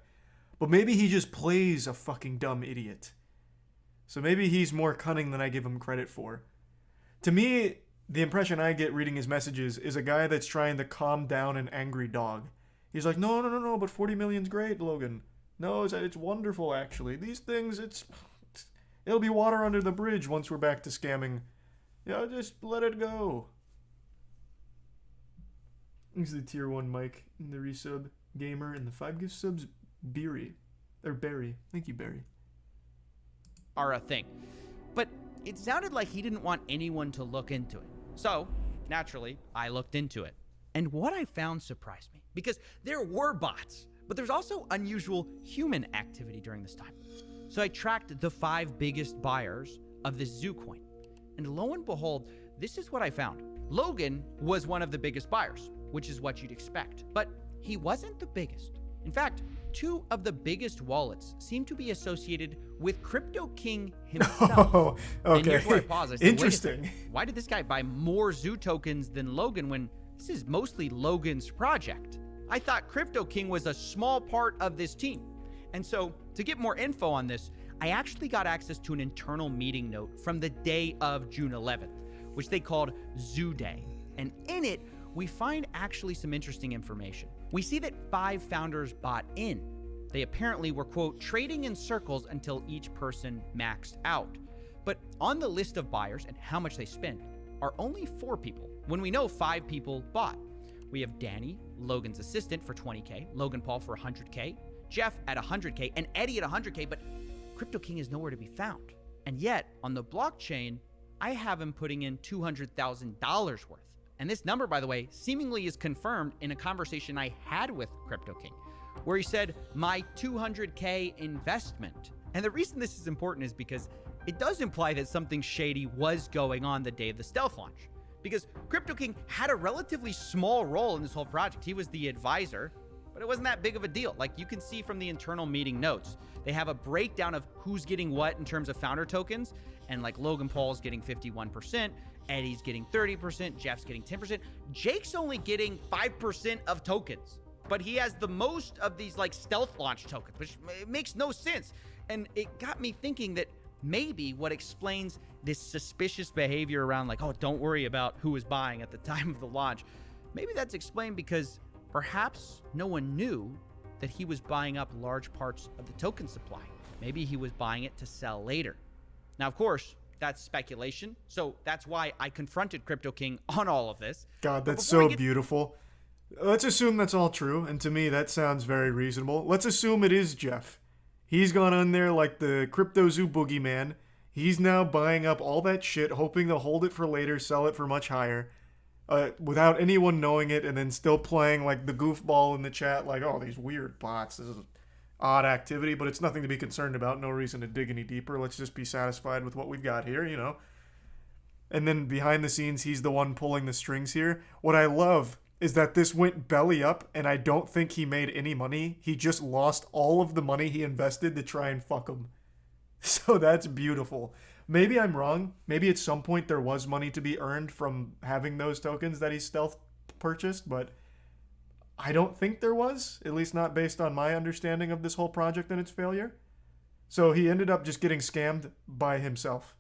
But maybe he just plays a fucking dumb idiot. So maybe he's more cunning than I give him credit for. To me, the impression I get reading his messages is a guy that's trying to calm down an angry dog. He's like, no, but 40 million's great, Logan. No, it's wonderful, actually. These things, it'll be water under the bridge once we're back to scamming. Yeah, just let it go. Thanks to the tier 1 Mike and the resub gamer and the 5 gift subs Barry. Thank you, Barry. Are a thing. But it sounded like he didn't want anyone to look into it. So, naturally, I looked into it. And what I found surprised me, because there were bots, but there's also unusual human activity during this time. So I tracked the 5 biggest buyers of this Zoo coin. And lo and behold, this is what I found. Logan was one of the biggest buyers, which is what you'd expect. But he wasn't the biggest. In fact, 2 of the biggest wallets seem to be associated with Crypto King himself. Oh, okay. And here's where I pause. I said, Interesting. wait a second, why did this guy buy more Zoo tokens than Logan when this is mostly Logan's project? I thought Crypto King was a small part of this team. And so to get more info on this, I actually got access to an internal meeting note from the day of June 11th, which they called Zoo Day. And in it, we find actually some interesting information. We see that 5 founders bought in. They apparently were, quote, trading in circles until each person maxed out. But on the list of buyers and how much they spent are only 4 people, when we know 5 people bought. We have Danny, Logan's assistant, for $20K, Logan Paul for $100K, Jeff at $100K, and Eddie at $100K, but Crypto King is nowhere to be found. And yet, on the blockchain, I have him putting in $200,000 worth. And this number, by the way, seemingly is confirmed in a conversation I had with Crypto King, where he said, my $200K investment. And the reason this is important is because it does imply that something shady was going on the day of the stealth launch. Because Crypto King had a relatively small role in this whole project. He was the advisor, but it wasn't that big of a deal. Like you can see from the internal meeting notes, they have a breakdown of who's getting what in terms of founder tokens. And like Logan Paul's getting 51%, Eddie's getting 30%, Jeff's getting 10%. Jake's only getting 5% of tokens, but he has the most of these like stealth launch tokens, which makes no sense. And it got me thinking that maybe what explains this suspicious behavior around like, oh, don't worry about who was buying at the time of the launch. Maybe that's explained because perhaps no one knew that he was buying up large parts of the token supply. Maybe he was buying it to sell later. Now, of course, that's speculation. So that's why I confronted Crypto King on all of this. God, that's so beautiful. Let's assume that's all true. And to me, that sounds very reasonable. Let's assume it is Jeff. He's gone on there like the CryptoZoo boogeyman. He's now buying up all that shit, hoping to hold it for later, sell it for much higher, without anyone knowing it, and then still playing like the goofball in the chat, like, oh, these weird bots. This is odd activity, but it's nothing to be concerned about. No reason to dig any deeper. Let's just be satisfied with what we've got here, you know. And then behind the scenes, he's the one pulling the strings here. What I love is that this went belly up, and I don't think he made any money. He just lost all of the money he invested to try and fuck him. So that's beautiful. Maybe I'm wrong. Maybe at some point there was money to be earned from having those tokens that he stealth purchased, but I don't think there was, at least not based on my understanding of this whole project and its failure. So he ended up just getting scammed by himself.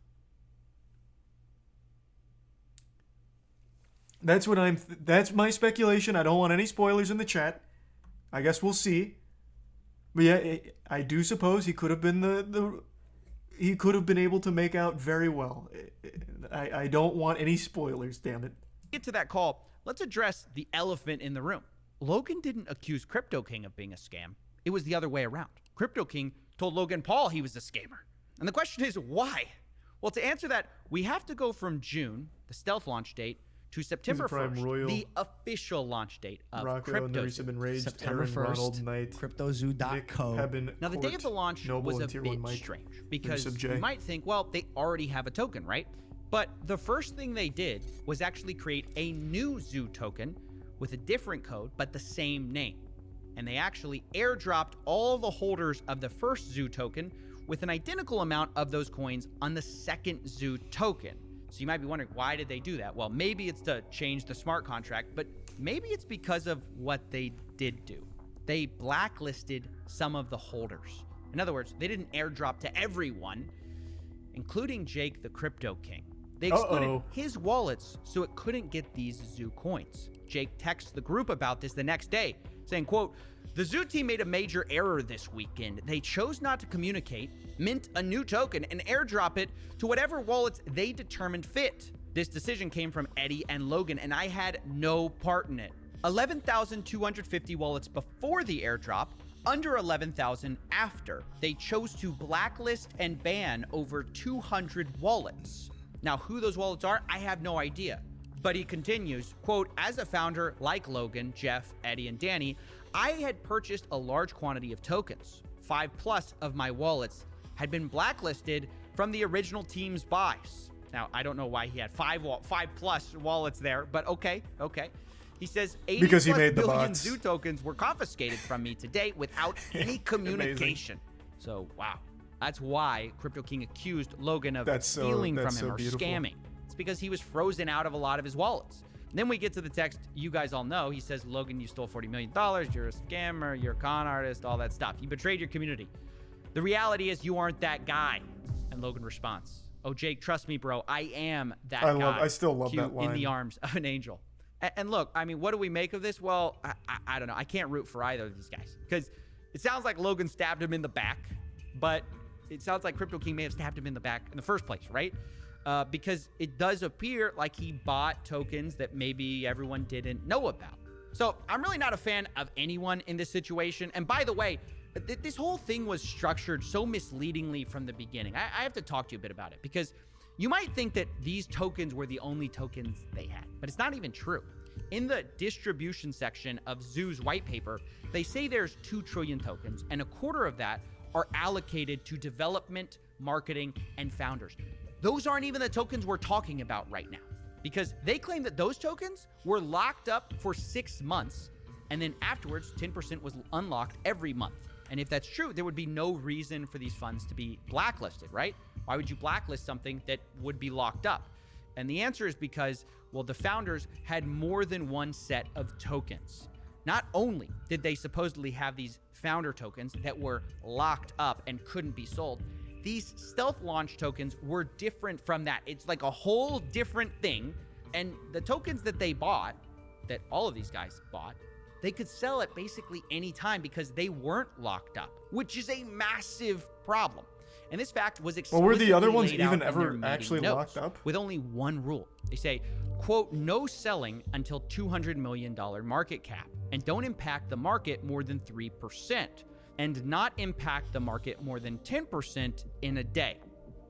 That's what that's my speculation. I don't want any spoilers in the chat. I guess we'll see. But yeah, I do suppose he could have been he could have been able to make out very well. I don't want any spoilers, damn it. Get to that call. Let's address the elephant in the room. Logan didn't accuse Crypto King of being a scam. It was the other way around. Crypto King told Logan Paul he was a scammer. And the question is, why? Well, to answer that, we have to go from June, the stealth launch date, to September 1st, the official launch date of CryptoZoo. September 1st, CryptoZoo.co. Now, the day of the launch was a bit strange because you might think, well, they already have a token, right? But the first thing they did was actually create a new Zoo token with a different code, but the same name. And they actually airdropped all the holders of the first Zoo token with an identical amount of those coins on the second Zoo token. So you might be wondering, why did they do that? Well, maybe it's to change the smart contract, but maybe it's because of what they did do. They blacklisted some of the holders. In other words, they didn't airdrop to everyone, including Jake the Crypto King. They excluded his wallets so it couldn't get these Zoo coins. Jake texts the group about this the next day, saying, quote, "The Zoo team made a major error this weekend. They chose not to communicate, mint a new token, and airdrop it to whatever wallets they determined fit. This decision came from Eddie and Logan, and I had no part in it. 11,250 wallets before the airdrop, under 11,000 after. They chose to blacklist and ban over 200 wallets. Now, who those wallets are, I have no idea." But he continues, quote, "As a founder like Logan, Jeff, Eddie, and Danny, I had purchased a large quantity of tokens. 5+ of my wallets had been blacklisted from the original team's buys." Now, I don't know why he had 5+ wallets there, but okay. He says 80 because he made the billion bots. Zoo tokens were confiscated from me today without any communication. So, wow. That's why Crypto King accused Logan of stealing from him or beautiful. scamming. It's because he was frozen out of a lot of his wallets. Then we get to the text you guys all know. He says, Logan, you stole $40 million. You're a scammer. You're a con artist, all that stuff. You betrayed your community. The reality is you aren't that guy. And Logan responds, oh, Jake, trust me, bro. I am that guy. I still love Cute that line. In the arms of an angel. And look, I mean, what do we make of this? Well, I don't know. I can't root for either of these guys because it sounds like Logan stabbed him in the back, but it sounds like Crypto King may have stabbed him in the back in the first place, right? Because it does appear like he bought tokens that maybe everyone didn't know about. So I'm really not a fan of anyone in this situation. And by the way, this whole thing was structured so misleadingly from the beginning. I have to talk to you a bit about it because you might think that these tokens were the only tokens they had, but it's not even true. In the distribution section of Zoo's white paper, they say there's 2 trillion tokens, and a quarter of that are allocated to development, marketing, and founders. Those aren't even the tokens we're talking about right now, because they claim that those tokens were locked up for 6 months, and then afterwards, 10% was unlocked every month. And if that's true, there would be no reason for these funds to be blacklisted, right? Why would you blacklist something that would be locked up? And the answer is because, well, the founders had more than one set of tokens. Not only did they supposedly have these founder tokens that were locked up and couldn't be sold, these stealth launch tokens were different from that. It's like a whole different thing. And the tokens that they bought, that all of these guys bought, they could sell at basically any time because they weren't locked up, which is a massive problem. And this fact was explicitly Well, were the other ones laid out even in ever their meeting actually notes, locked up? with only one rule. They say, quote, no selling until $200 million market cap, and don't impact the market more than 3%, and not impact the market more than 10% in a day.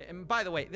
And by the way,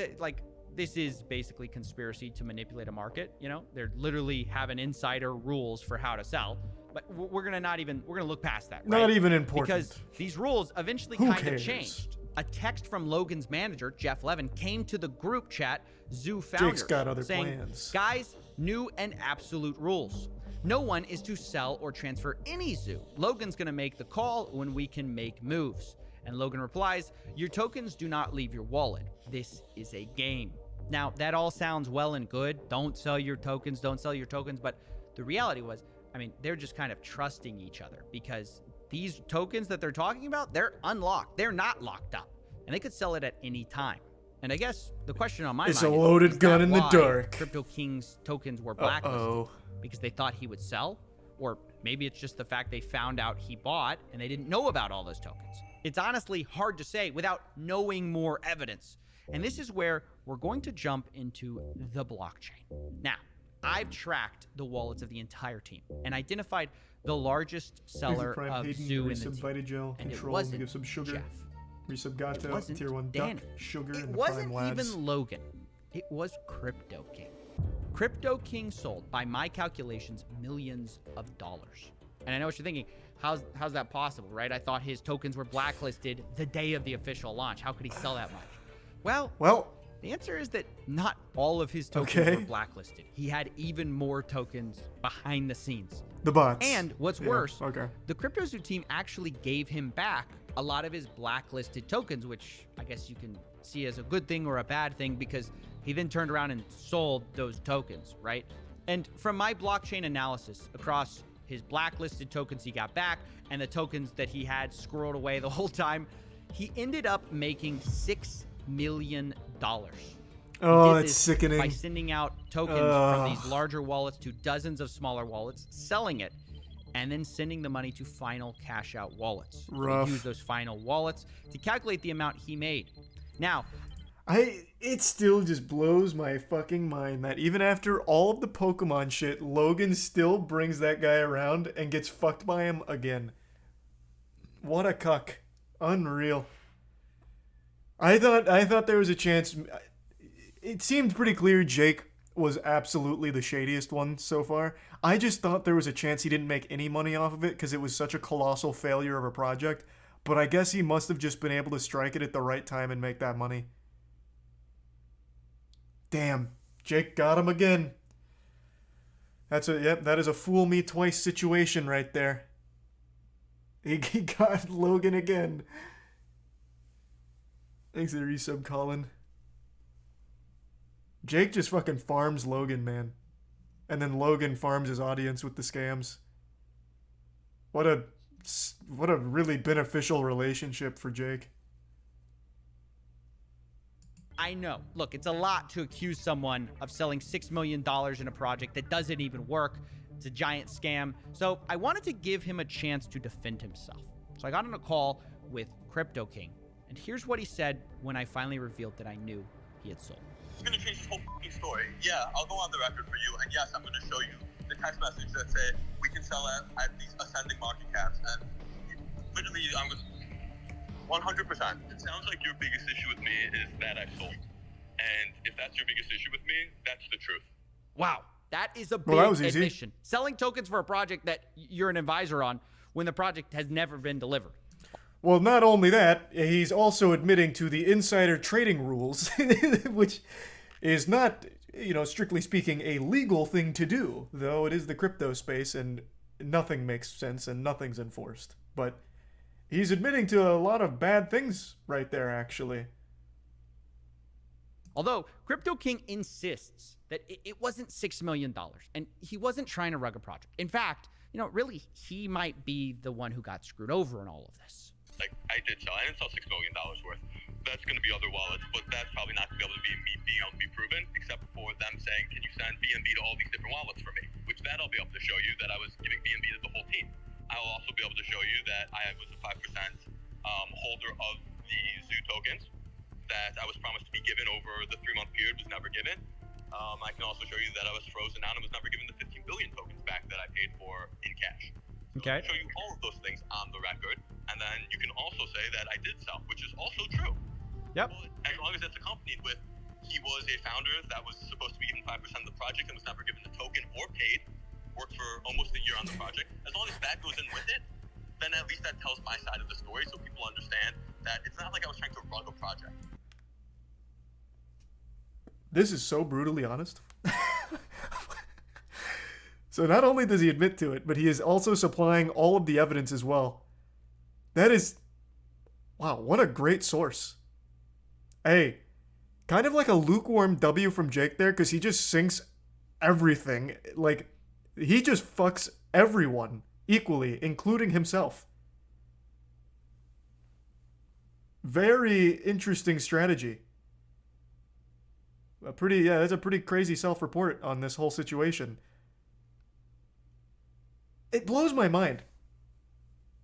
this is basically conspiracy to manipulate a market. You know, they're literally having insider rules for how to sell. But we're gonna look past that. Right? Not even important. Because these rules eventually Who kind of cares? changed. A text from Logan's manager, Jeff Levin, came to the group chat, Zoo founders, Jake's got other saying, plans. guys, new and absolute rules. No one is to sell or transfer any Zoo. Logan's gonna make the call when we can make moves. And Logan replies, your tokens do not leave your wallet. This is a game. Now, that all sounds well and good. Don't sell your tokens, but the reality was, I mean, they're just kind of trusting each other because these tokens that they're talking about, they're unlocked. They're not locked up, and they could sell it at any time. And I guess the question on my It's mind a loaded is gun that in the why dark. Crypto King's tokens were blacklisted because they thought he would sell? Or maybe it's just the fact they found out he bought and they didn't know about all those tokens. It's honestly hard to say without knowing more evidence. And this is where we're going to jump into the blockchain. Now, I've tracked the wallets of the entire team and identified the largest seller of Zoo in the team. Gel, And it control, wasn't give some sugar. Jeff. Resub It Gato, wasn't tier 1 Danny. duck, sugar, It and the wasn't Prime Labs. even Logan. It was Crypto King. Crypto King sold, by my calculations, millions of dollars. And I know what you're thinking. How's that possible, right? I thought his tokens were blacklisted the day of the official launch. How could he sell that much? Well, the answer is that not all of his tokens were blacklisted. He had even more tokens behind the scenes. The bots. And what's Yeah, worse, okay. the CryptoZoo team actually gave him back a lot of his blacklisted tokens, which I guess you can see as a good thing or a bad thing because he then turned around and sold those tokens, right? And from my blockchain analysis across his blacklisted tokens he got back and the tokens that he had squirreled away the whole time, he ended up making $6 million. Oh, He did that's this sickening. by sending out tokens from these larger wallets to dozens of smaller wallets, selling it, and then sending the money to final cash out wallets. So Rough. he used those final wallets to calculate the amount he made. Now, It still just blows my fucking mind that even after all of the Pokemon shit, Logan still brings that guy around and gets fucked by him again. What a cuck. Unreal. I thought there was a chance. It seemed pretty clear Jake was absolutely the shadiest one so far. I just thought there was a chance he didn't make any money off of it because it was such a colossal failure of a project. But I guess he must have just been able to strike it at the right time and make that money. Damn, Jake got him again. That is a fool me twice situation right there. He got Logan again. Thanks for the resub, Colin. Jake just fucking farms Logan, man. and then Logan farms his audience with the scams. What a really beneficial relationship for Jake. I know. Look, it's a lot to accuse someone of selling $6 million in a project that doesn't even work. It's a giant scam. So I wanted to give him a chance to defend himself. So I got on a call with Crypto King, and here's what he said when I finally revealed that I knew he had sold. I'm gonna change this whole fucking story. Yeah, I'll go on the record for you, and yes, I'm gonna show you the text message that say we can sell at these ascending market caps, and literally, I'm gonna 100%. It sounds like your biggest issue with me is that I sold, and if that's your biggest issue with me, that's the truth. Wow, that is a big Well, that was easy. admission. Selling tokens for a project that you're an advisor on when the project has never been delivered. Well, not only that, he's also admitting to the insider trading rules, which is not, strictly speaking, a legal thing to do, though it is the crypto space and nothing makes sense and nothing's enforced. But he's admitting to a lot of bad things right there, actually. Although Crypto King insists that it wasn't $6 million and he wasn't trying to rug a project. In fact, really, he might be the one who got screwed over in all of this. Like, I didn't sell $6 million worth. That's going to be other wallets, but that's probably not going to be able to be me being able to be proven, except for them saying, can you send BNB to all these different wallets for me? Which that I'll be able to show you that I was giving BNB to the whole team. I will also be able to show you that I was a 5% holder of the Zoo tokens that I was promised to be given over the 3-month period, was never given. I can also show you that I was frozen out and was never given the 15 billion tokens back that I paid for in cash. Okay. I'll show you all of those things on the record, and then you can also say that I did sell, which is also true. Yep. But as long as it's accompanied with he was a founder that was supposed to be given 5% of the project and was never given the token or paid, worked for almost a year on the project. As long as that goes in with it, then at least that tells my side of the story so people understand that it's not like I was trying to rug a project. This is so brutally honest. So not only does he admit to it, but he is also supplying all of the evidence as well. That is... Wow, what a great source. Hey, kind of like a lukewarm W from Jake there, because he just sinks everything. Like, he just fucks everyone equally, including himself. Very interesting strategy. That's a pretty crazy self-report on this whole situation. It blows my mind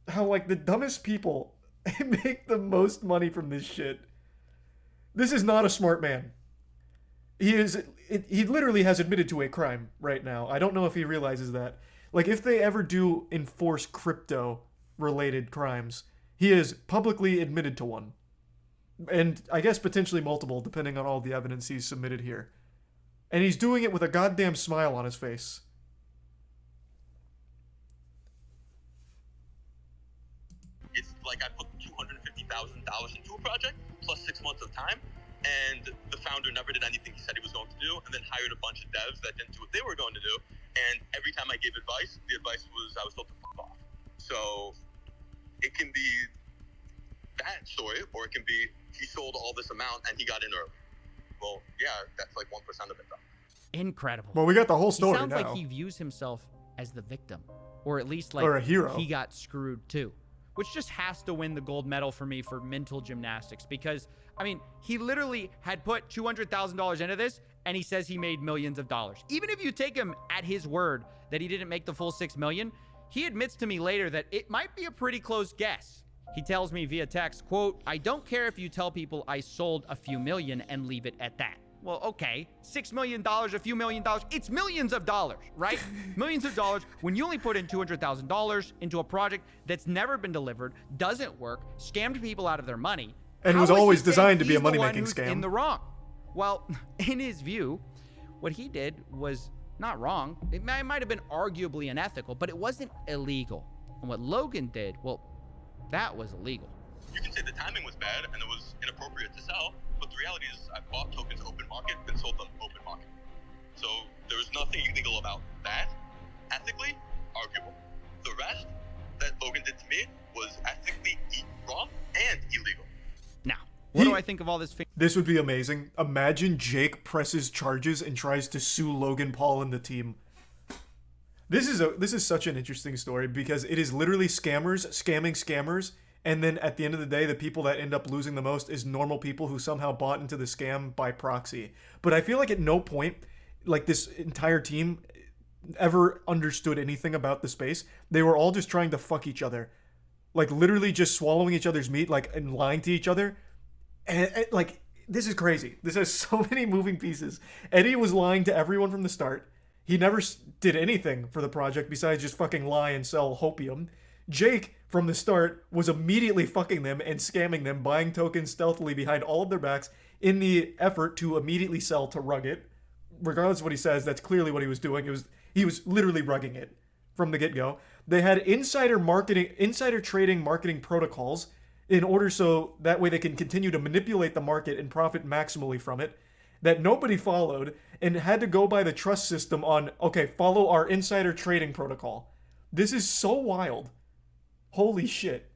how, like, the dumbest people make the most money from this shit. This is not a smart man. He literally has admitted to a crime right now. I don't know if he realizes that. Like, if they ever do enforce crypto-related crimes, he has publicly admitted to one. And I guess potentially multiple, depending on all the evidence he's submitted here. And he's doing it with a goddamn smile on his face. It's like I put $250,000 into a project, plus 6 months of time, and the founder never did anything he said he was going to do, and then hired a bunch of devs that didn't do what they were going to do, and every time I gave advice, the advice was I was told to fuck off. So it can be that story, or it can be he sold all this amount and he got in early. Well, yeah, that's like 1% of it, though. Incredible. Well, we got the whole story now. Sounds now. like he views himself as the victim, or at least like or a hero. He got screwed too, which just has to win the gold medal for me for mental gymnastics, because I mean, he literally had put $200,000 into this and he says he made millions of dollars. Even if you take him at his word that he didn't make the full 6 million, he admits to me later that it might be a pretty close guess. He tells me via text, quote, "I don't care if you tell people I sold a few million and leave it at that." Well, okay, $6 million, a few million dollars, it's millions of dollars, right? Millions of dollars when you only put in $200,000 into a project that's never been delivered, doesn't work, scammed people out of their money. And was always designed to be a money-making scam. In the wrong. Well, in his view, what he did was not wrong. It might have been arguably unethical, but it wasn't illegal. And what Logan did, well, that was illegal. You can say the timing was bad and it was inappropriate to sell, but the reality is I bought tokens open market and sold them open market. So there was nothing illegal about that. Ethically, arguable. The rest that Logan did to me was ethically wrong and illegal. Now, what do I think of all this? This would be amazing. Imagine Jake presses charges and tries to sue Logan Paul and the team. This is such an interesting story because it is literally scammers scamming scammers, and then at the end of the day, the people that end up losing the most is normal people who somehow bought into the scam by proxy. But I feel like at no point, like this entire team ever understood anything about the space. They were all just trying to fuck each other, like literally just swallowing each other's meat, like, and lying to each other, and like, this is crazy. This has so many moving pieces. Eddie was lying to everyone from the start. He never did anything for the project besides just fucking lie and sell hopium. Jake, from the start, was immediately fucking them and scamming them, buying tokens stealthily behind all of their backs in the effort to immediately sell to rug it. Regardless of what he says, that's clearly what he was doing. He was literally rugging it from the get-go. They had insider trading marketing protocols in order so that way they can continue to manipulate the market and profit maximally from it, that nobody followed, and had to go by the trust system on, okay, follow our insider trading protocol. This is so wild. Holy shit.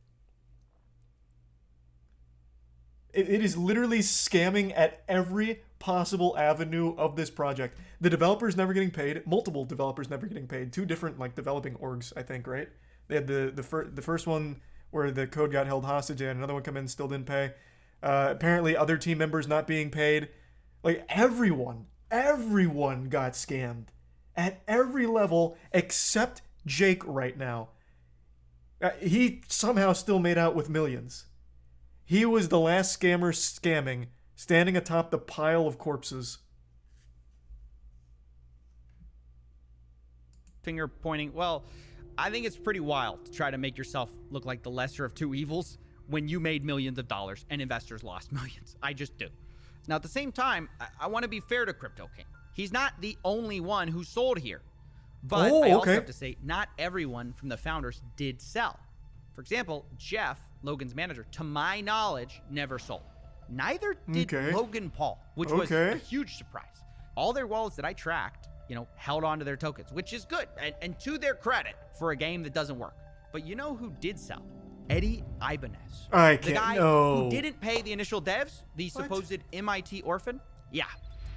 It is literally scamming at every possible avenue of this project. The developers never getting paid, multiple developers never getting paid, two different like developing orgs, I think, right? They had the first one where the code got held hostage, and another one come in, still didn't pay. Apparently other team members not being paid. Like, everyone got scammed at every level except Jake right now. He somehow still made out with millions. He was the last scammer scamming, standing atop the pile of corpses. Finger pointing. Well, I think it's pretty wild to try to make yourself look like the lesser of two evils when you made millions of dollars and investors lost millions. I just do. Now, at the same time, I want to be fair to Crypto King. He's not the only one who sold here. But I also have to say, not everyone from the founders did sell. For example, Jeff, Logan's manager, to my knowledge, never sold. Neither did Logan Paul, which was a huge surprise. All their wallets that I tracked, held on to their tokens, which is good. And to their credit for a game that doesn't work. But you know who did sell? Eddie Ibanez. The guy who didn't pay the initial devs, the supposed MIT orphan. Yeah,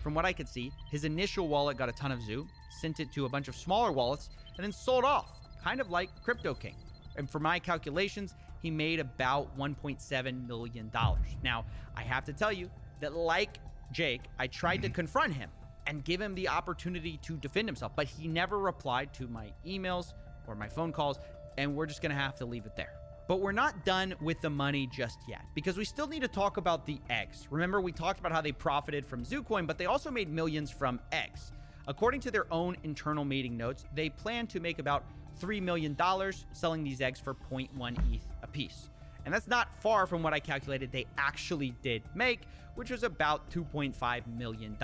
from what I could see, his initial wallet got a ton of Zoo, sent it to a bunch of smaller wallets, and then sold off, kind of like Crypto King. And for my calculations, he made about $1.7 million. Now, I have to tell you that like Jake, I tried to confront him and give him the opportunity to defend himself, but he never replied to my emails or my phone calls, and we're just gonna have to leave it there. But we're not done with the money just yet, because we still need to talk about the eggs. Remember, we talked about how they profited from ZooCoin, but they also made millions from eggs. According to their own internal meeting notes, they plan to make about $3 million selling these eggs for 0.1 ETH a piece. And that's not far from what I calculated they actually did make, which was about $2.5 million.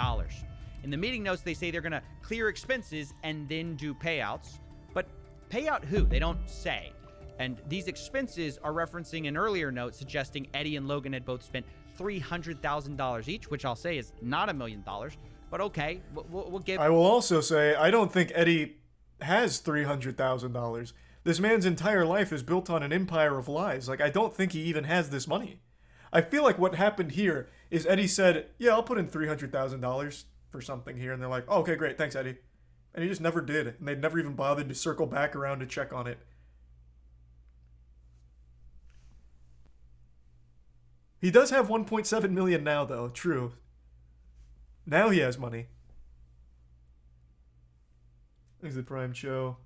In the meeting notes, they say they're gonna clear expenses and then do payouts. But payout who? They don't say. And these expenses are referencing an earlier note suggesting Eddie and Logan had both spent $300,000 each, which I'll say is not $1 million. But okay, we'll give... I will also say, I don't think Eddie has $300,000. This man's entire life is built on an empire of lies. Like, I don't think he even has this money. I feel like what happened here is Eddie said, yeah, I'll put in $300,000 for something here. And they're like, oh, okay, great, thanks, Eddie. And he just never did. And they never even bothered to circle back around to check on it. He does have 1.7 million now, though. True. Now he has money. There's the Prime Show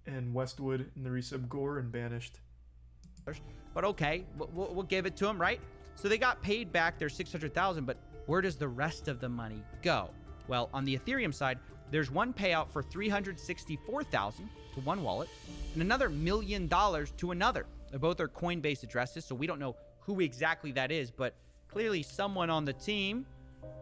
and Westwood and the resub Gore and Banished. But okay, we'll give it to him, right? So they got paid back their $600,000, but where does the rest of the money go? Well, on the Ethereum side, there's one payout for $364,000 to one wallet and another $1 million to another. Both are Coinbase addresses, so we don't know who exactly that is, but clearly someone on the team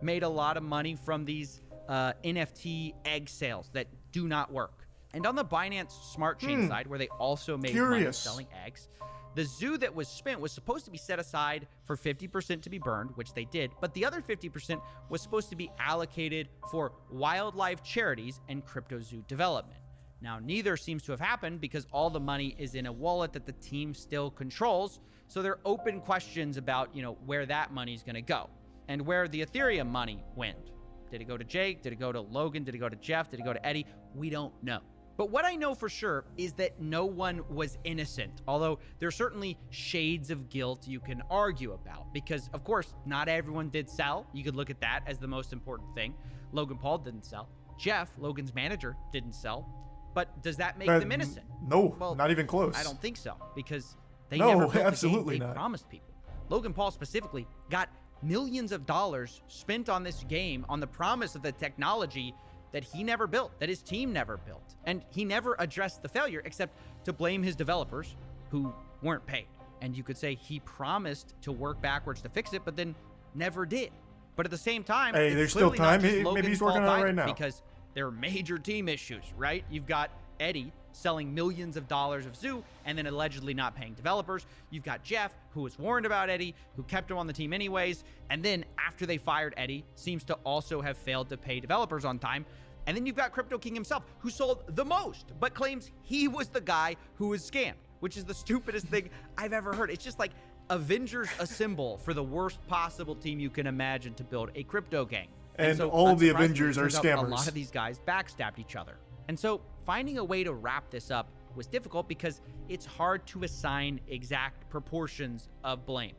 made a lot of money from these NFT egg sales that do not work. And on the Binance Smart Chain side, where they also made money selling eggs, the zoo that was spent was supposed to be set aside for 50% to be burned, which they did, but the other 50% was supposed to be allocated for wildlife charities and CryptoZoo development. Now, neither seems to have happened because all the money is in a wallet that the team still controls, so there are open questions about, where that money is going to go and where the Ethereum money went. Did it go to Jake? Did it go to Logan? Did it go to Jeff? Did it go to Eddie? We don't know. But what I know for sure is that no one was innocent, although there's certainly shades of guilt you can argue about, because of course, not everyone did sell. You could look at that as the most important thing. Logan Paul didn't sell. Jeff, Logan's manager, didn't sell. But does that make them innocent? No, well, not even close. I don't think so, because they never built absolutely the game they promised people. Logan Paul specifically got millions of dollars spent on this game on the promise of the technology that he never built, that his team never built. And he never addressed the failure except to blame his developers who weren't paid. And you could say he promised to work backwards to fix it, but then never did. But at the same time, hey, there's still time. Maybe he's working on it right now. Because there are major team issues, right? You've got Eddie selling millions of dollars of Zoo and then allegedly not paying developers. You've got Jeff, who was warned about Eddie, who kept him on the team anyways. And then after they fired Eddie, seems to also have failed to pay developers on time. And then you've got Crypto King himself, who sold the most, but claims he was the guy who was scammed, which is the stupidest thing I've ever heard. It's just like Avengers Assemble for the worst possible team you can imagine to build a crypto gang. And so, all the unsurprisingly, Avengers it are turns out scammers. A lot of these guys backstabbed each other. And so finding a way to wrap this up was difficult because it's hard to assign exact proportions of blame.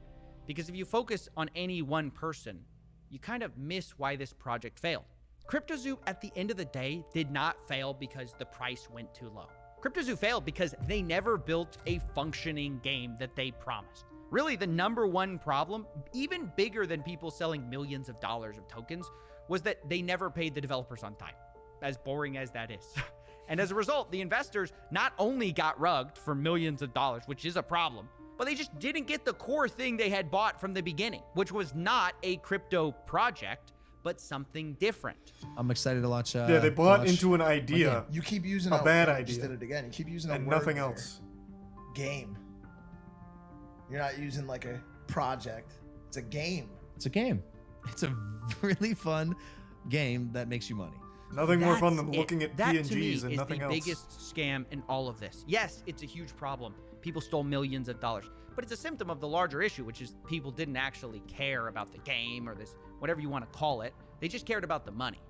Because if you focus on any one person, you kind of miss why this project failed. CryptoZoo, at the end of the day, did not fail because the price went too low. CryptoZoo failed because they never built a functioning game that they promised. Really, the number one problem, even bigger than people selling millions of dollars of tokens, was that they never paid the developers on time, as boring as that is. And as a result, the investors not only got rugged for millions of dollars, which is a problem, but they just didn't get the core thing they had bought from the beginning, which was not a crypto project, but something different. I'm excited to launch. Yeah, they bought into an idea. You keep using a bad idea. Just did it again. You keep using and a nothing word else. There. Game. You're not using like a project. It's a game. It's a game. It's a really fun game that makes you money. Nothing more fun than That's looking it. at That, PNGs to me, and is nothing the else. biggest scam in all of this. Yes, it's a huge problem. People stole millions of dollars, but it's a symptom of the larger issue, which is people didn't actually care about the game or this, whatever you want to call it. They just cared about the money.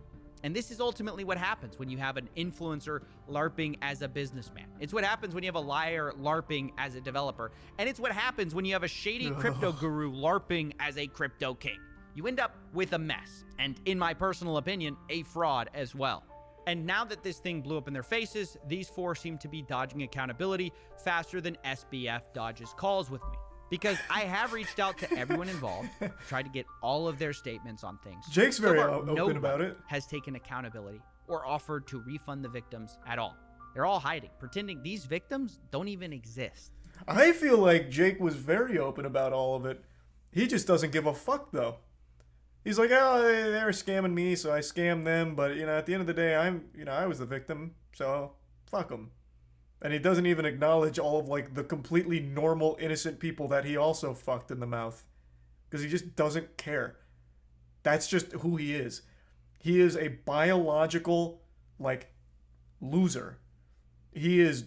And this is ultimately what happens when you have an influencer LARPing as a businessman. It's what happens when you have a liar LARPing as a developer. And it's what happens when you have a shady crypto guru LARPing as a crypto king. You end up with a mess. And in my personal opinion, a fraud as well. And now that this thing blew up in their faces, these four seem to be dodging accountability faster than SBF dodges calls with me. Because I have reached out to everyone involved, tried to get all of their statements on things. Jake's very open nobody about it. Has taken accountability or offered to refund the victims at all. They're all hiding, pretending these victims don't even exist. I feel like Jake was very open about all of it. He just doesn't give a fuck, though. He's like, oh, they were scamming me, so I scammed them. But, at the end of the day, I was the victim, so fuck them. And he doesn't even acknowledge all of, the completely normal, innocent people that he also fucked in the mouth. Because he just doesn't care. That's just who he is. He is a biological, loser. He is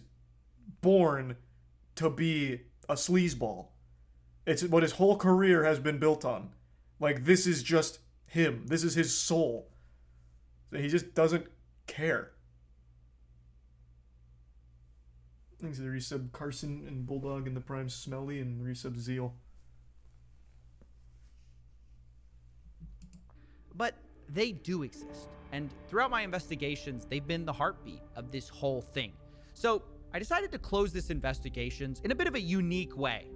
born to be a sleazeball. It's what his whole career has been built on. This is just him. This is his soul. He just doesn't care. Thanks to the resub Carson and Bulldog and the Prime Smelly and resub Zeal. But they do exist. And throughout my investigations, they've been the heartbeat of this whole thing. So I decided to close this investigations in a bit of a unique way.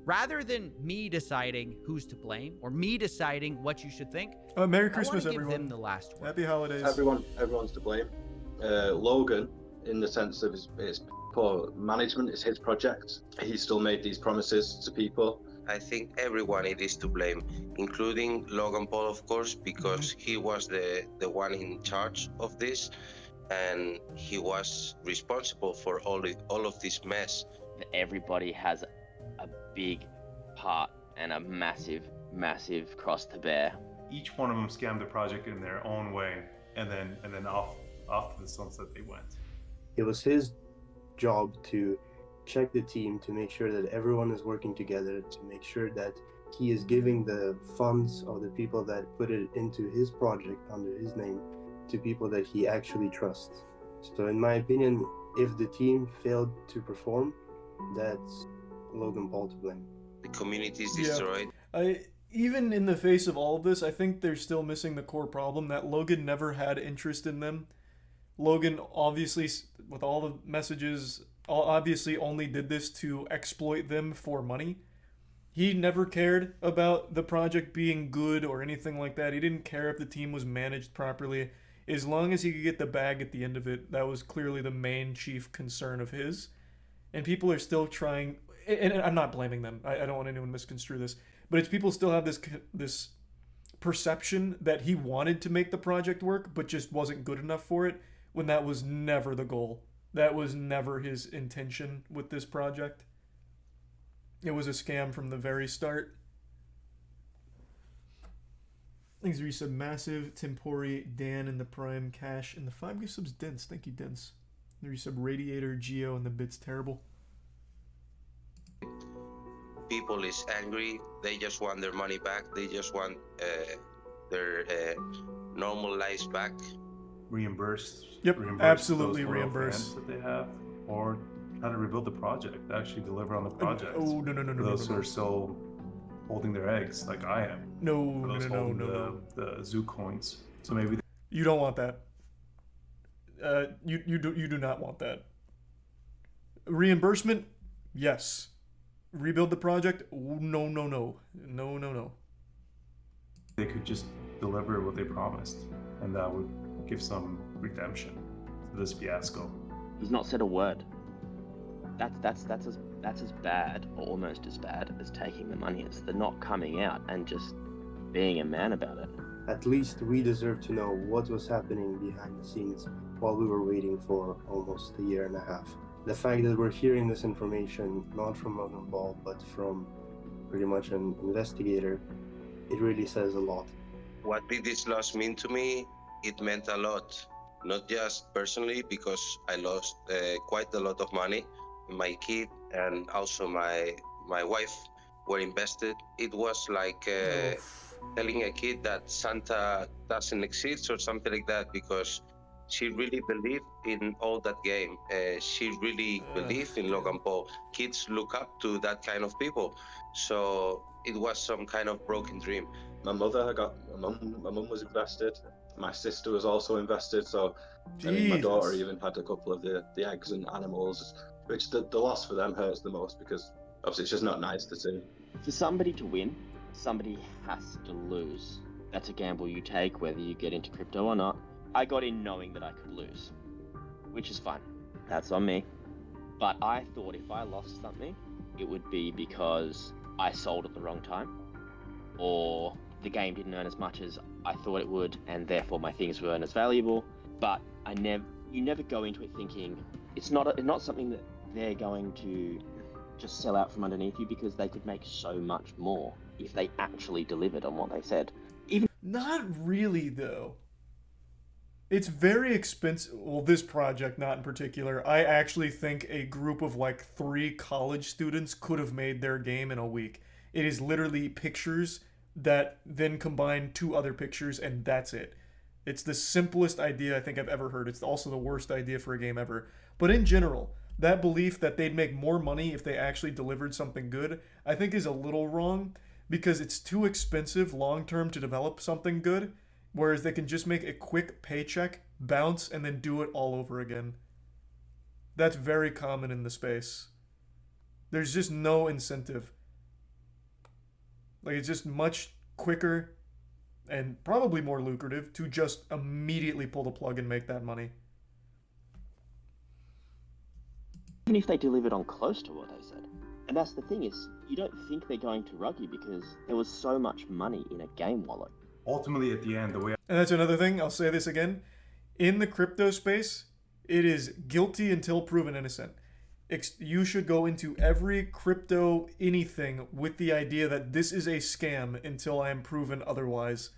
Rather than me deciding who's to blame or me deciding what you should think, Merry Christmas, I want to give everyone. them the last word. Happy holidays. Everyone's to blame. Logan, in the sense of his poor management, is his project. He still made these promises to people. I think everyone it is to blame, including Logan Paul, of course, because he was the one in charge of this, and he was responsible for all of this mess. Everybody has a big part and a massive cross to bear. Each one of them scammed the project in their own way, and then off to the sunset they went. It was his job to check the team, to make sure that everyone is working together, to make sure that he is giving the funds of the people that put it into his project under his name to people that he actually trusts. So in my opinion, if the team failed to perform, that's Logan Paul to blame. The community is Yeah. destroyed. Even in the face of all of this, I think they're still missing the core problem that Logan never had interest in them. Logan obviously, with all the messages, obviously only did this to exploit them for money. He never cared about the project being good or anything like that. He didn't care if the team was managed properly. As long as he could get the bag at the end of it, that was clearly the main chief concern of his. And people are still trying, and I'm not blaming them. I don't want anyone to misconstrue this, but it's people still have this perception that he wanted to make the project work, but just wasn't good enough for it, when that was never the goal. That was never his intention with this project. It was a scam from the very start. Thanks, resub Massive, Tempori, Dan, and the Prime Cash, and the 5 gift subs Dense. Thank you, Dense. The resub Radiator, Geo, and the Bits Terrible. People is angry. They just want their money back. They just want their normal lives back. Reimburse. Yep, reimburse absolutely those loyal reimburse. fans that they have, or how to rebuild the project, actually deliver on the project. Oh, no. For those who are still holding their eggs, like I am. No, For those no. holding the zoo coins. So maybe You don't want that. You do not want that. Reimbursement, yes. Rebuild the project, no. they could just deliver what they promised, and that would give some redemption to this fiasco. He's not said a word. That's as bad, or almost as bad, as taking the money. It's the not coming out and just being a man about it. At least we deserve to know what was happening behind the scenes while we were waiting for almost a year and a half. The fact that we're hearing this information not from Logan Paul, but from pretty much an investigator, it really says a lot. What did this loss mean to me? It meant a lot. Not just personally, because I lost quite a lot of money. My kid and also my wife were invested. It was like telling a kid that Santa doesn't exist or something like that, because she really believed in all that game. She really believed in Logan Paul. Kids look up to that kind of people. So it was some kind of broken dream. My mum was invested. My sister was also invested. So I mean, my daughter even had a couple of the eggs and animals, which the loss for them hurts the most, because obviously it's just not nice to see. For somebody to win, somebody has to lose. That's a gamble you take, whether you get into crypto or not. I got in knowing that I could lose, which is fine. That's on me. But I thought if I lost something, it would be because I sold at the wrong time, or the game didn't earn as much as I thought it would, and therefore my things weren't as valuable. But you never go into it thinking it's not something that they're going to just sell out from underneath you, because they could make so much more if they actually delivered on what they said. Not really, though. It's very expensive. Well, this project, not in particular. I actually think a group of like 3 college students could have made their game in a week. It is literally pictures that then combine 2 other pictures, and that's it. It's the simplest idea I think I've ever heard. It's also the worst idea for a game ever. But in general, that belief that they'd make more money if they actually delivered something good, I think is a little wrong, because it's too expensive long-term to develop something good, whereas they can just make a quick paycheck, bounce, and then do it all over again. That's very common in the space. There's just no incentive. Like, it's just much quicker and probably more lucrative to just immediately pull the plug and make that money. Even if they delivered on close to what they said. And that's the thing, is you don't think they're going to rug you because there was so much money in a game wallet. Ultimately, at the end, the way And that's another thing, I'll say this again. In the crypto space, it is guilty until proven innocent. You should go into every crypto anything with the idea that this is a scam until I am proven otherwise.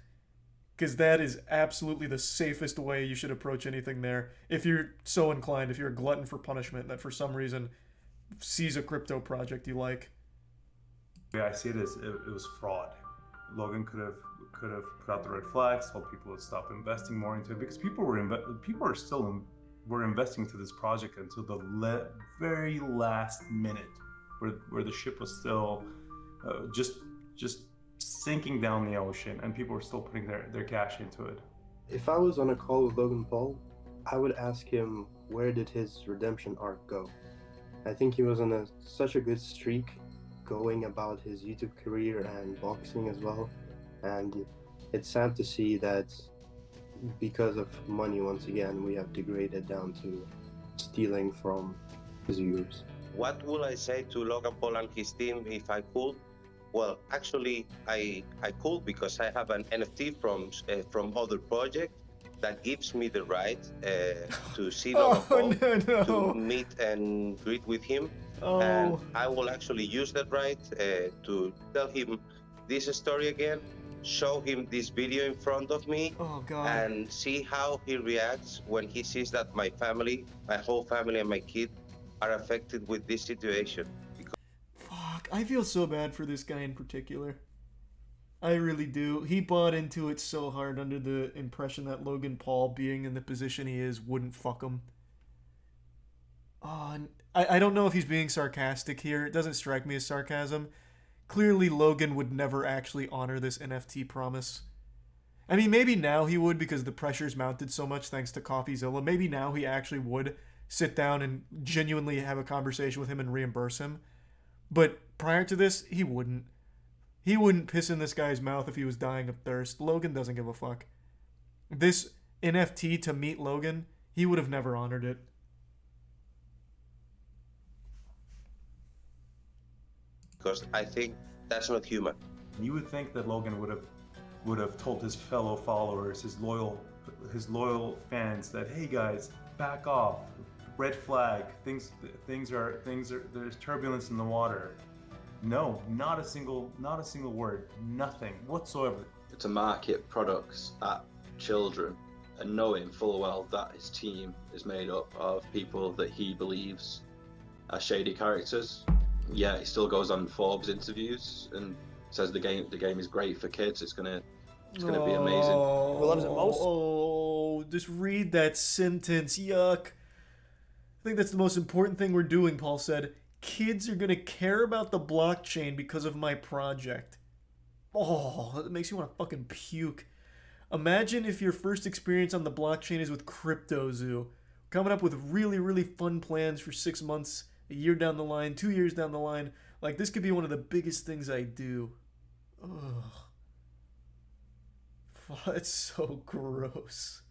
Because that is absolutely the safest way you should approach anything there. If you're so inclined, if you're a glutton for punishment that for some reason sees a crypto project you like. Yeah, I see it as it was fraud. Logan could have put out the red flags, told people to stop investing more into it, because people are still were investing into this project until the very last minute, where the ship was still just sinking down the ocean, and people were still putting their cash into it. If I was on a call with Logan Paul, I would ask him, where did his redemption arc go? I think he was on such a good streak going about his YouTube career and boxing as well, and it's sad to see that because of money, once again, we have degraded down to stealing from his viewers. What would I say to Logan Paul and his team if I could? Well, actually, I could, because I have an NFT from other project that gives me the right to see Logan Paul, to meet and greet with him. And I will actually use that right to tell him this story again, show him this video in front of me, and see how he reacts when he sees that my family, my whole family and my kid are affected with this situation. Fuck, I feel so bad for this guy in particular. I really do. He bought into it so hard under the impression that Logan Paul, being in the position he is, wouldn't fuck him. I don't know if he's being sarcastic here. It doesn't strike me as sarcasm. Clearly, Logan would never actually honor this NFT promise. I mean, maybe now he would, because the pressure's mounted so much thanks to Coffeezilla. Maybe now he actually would sit down and genuinely have a conversation with him and reimburse him. But prior to this, he wouldn't. He wouldn't piss in this guy's mouth if he was dying of thirst. Logan doesn't give a fuck. This NFT to meet Logan, he would have never honored it. Because I think that's not human. You would think that Logan would have told his fellow followers, his loyal fans, that, hey guys, back off, red flag, things are there's turbulence in the water. No, not a single word, nothing whatsoever. To market products at children and knowing full well that his team is made up of people that he believes are shady characters. Yeah, he still goes on Forbes interviews and says the game is great for kids. It's gonna be amazing. Who loves it most? Oh, just read that sentence. Yuck. I think that's the most important thing we're doing, Paul said. Kids are gonna care about the blockchain because of my project. Oh, that makes you want to fucking puke. Imagine if your first experience on the blockchain is with CryptoZoo. Coming up with really, really fun plans for 6 months, a year down the line, 2 years down the line. Like, this could be one of the biggest things I do. Ugh. That's so gross.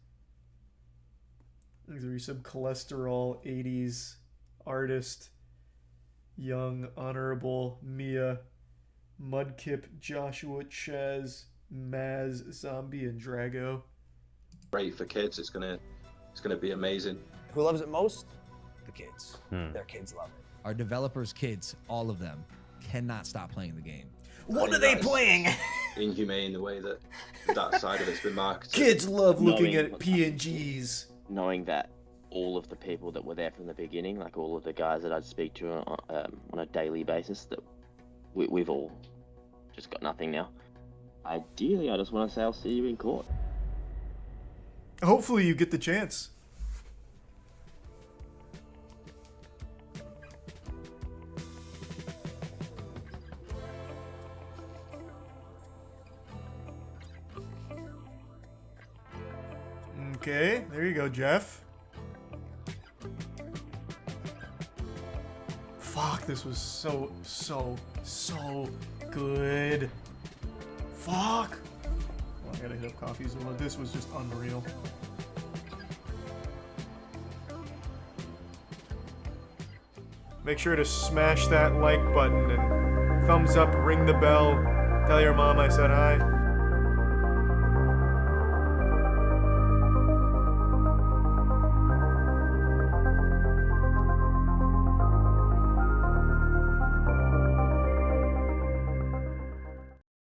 These are some cholesterol 80s artist. Young, Honorable, Mia, Mudkip, Joshua, Chaz, Maz, Zombie, and Drago. Great for kids. It's gonna be amazing. Who loves it most? The kids. Their kids love it. Our developers' kids, all of them, cannot stop playing the game. What are they playing? Inhumane the way that side of it's been marketed. Kids love looking at PNGs. Knowing that all of the people that were there from the beginning, like all of the guys that I'd speak to on a daily basis, that we've all just got nothing now. Ideally, I just want to say I'll see you in court. Hopefully you get the chance. Okay, there you go, Jeff. Fuck, this was so good. Fuck. Oh, I gotta hit up Coffeezilla. This was just unreal. Make sure to smash that like button and thumbs up, ring the bell, tell your mom I said hi.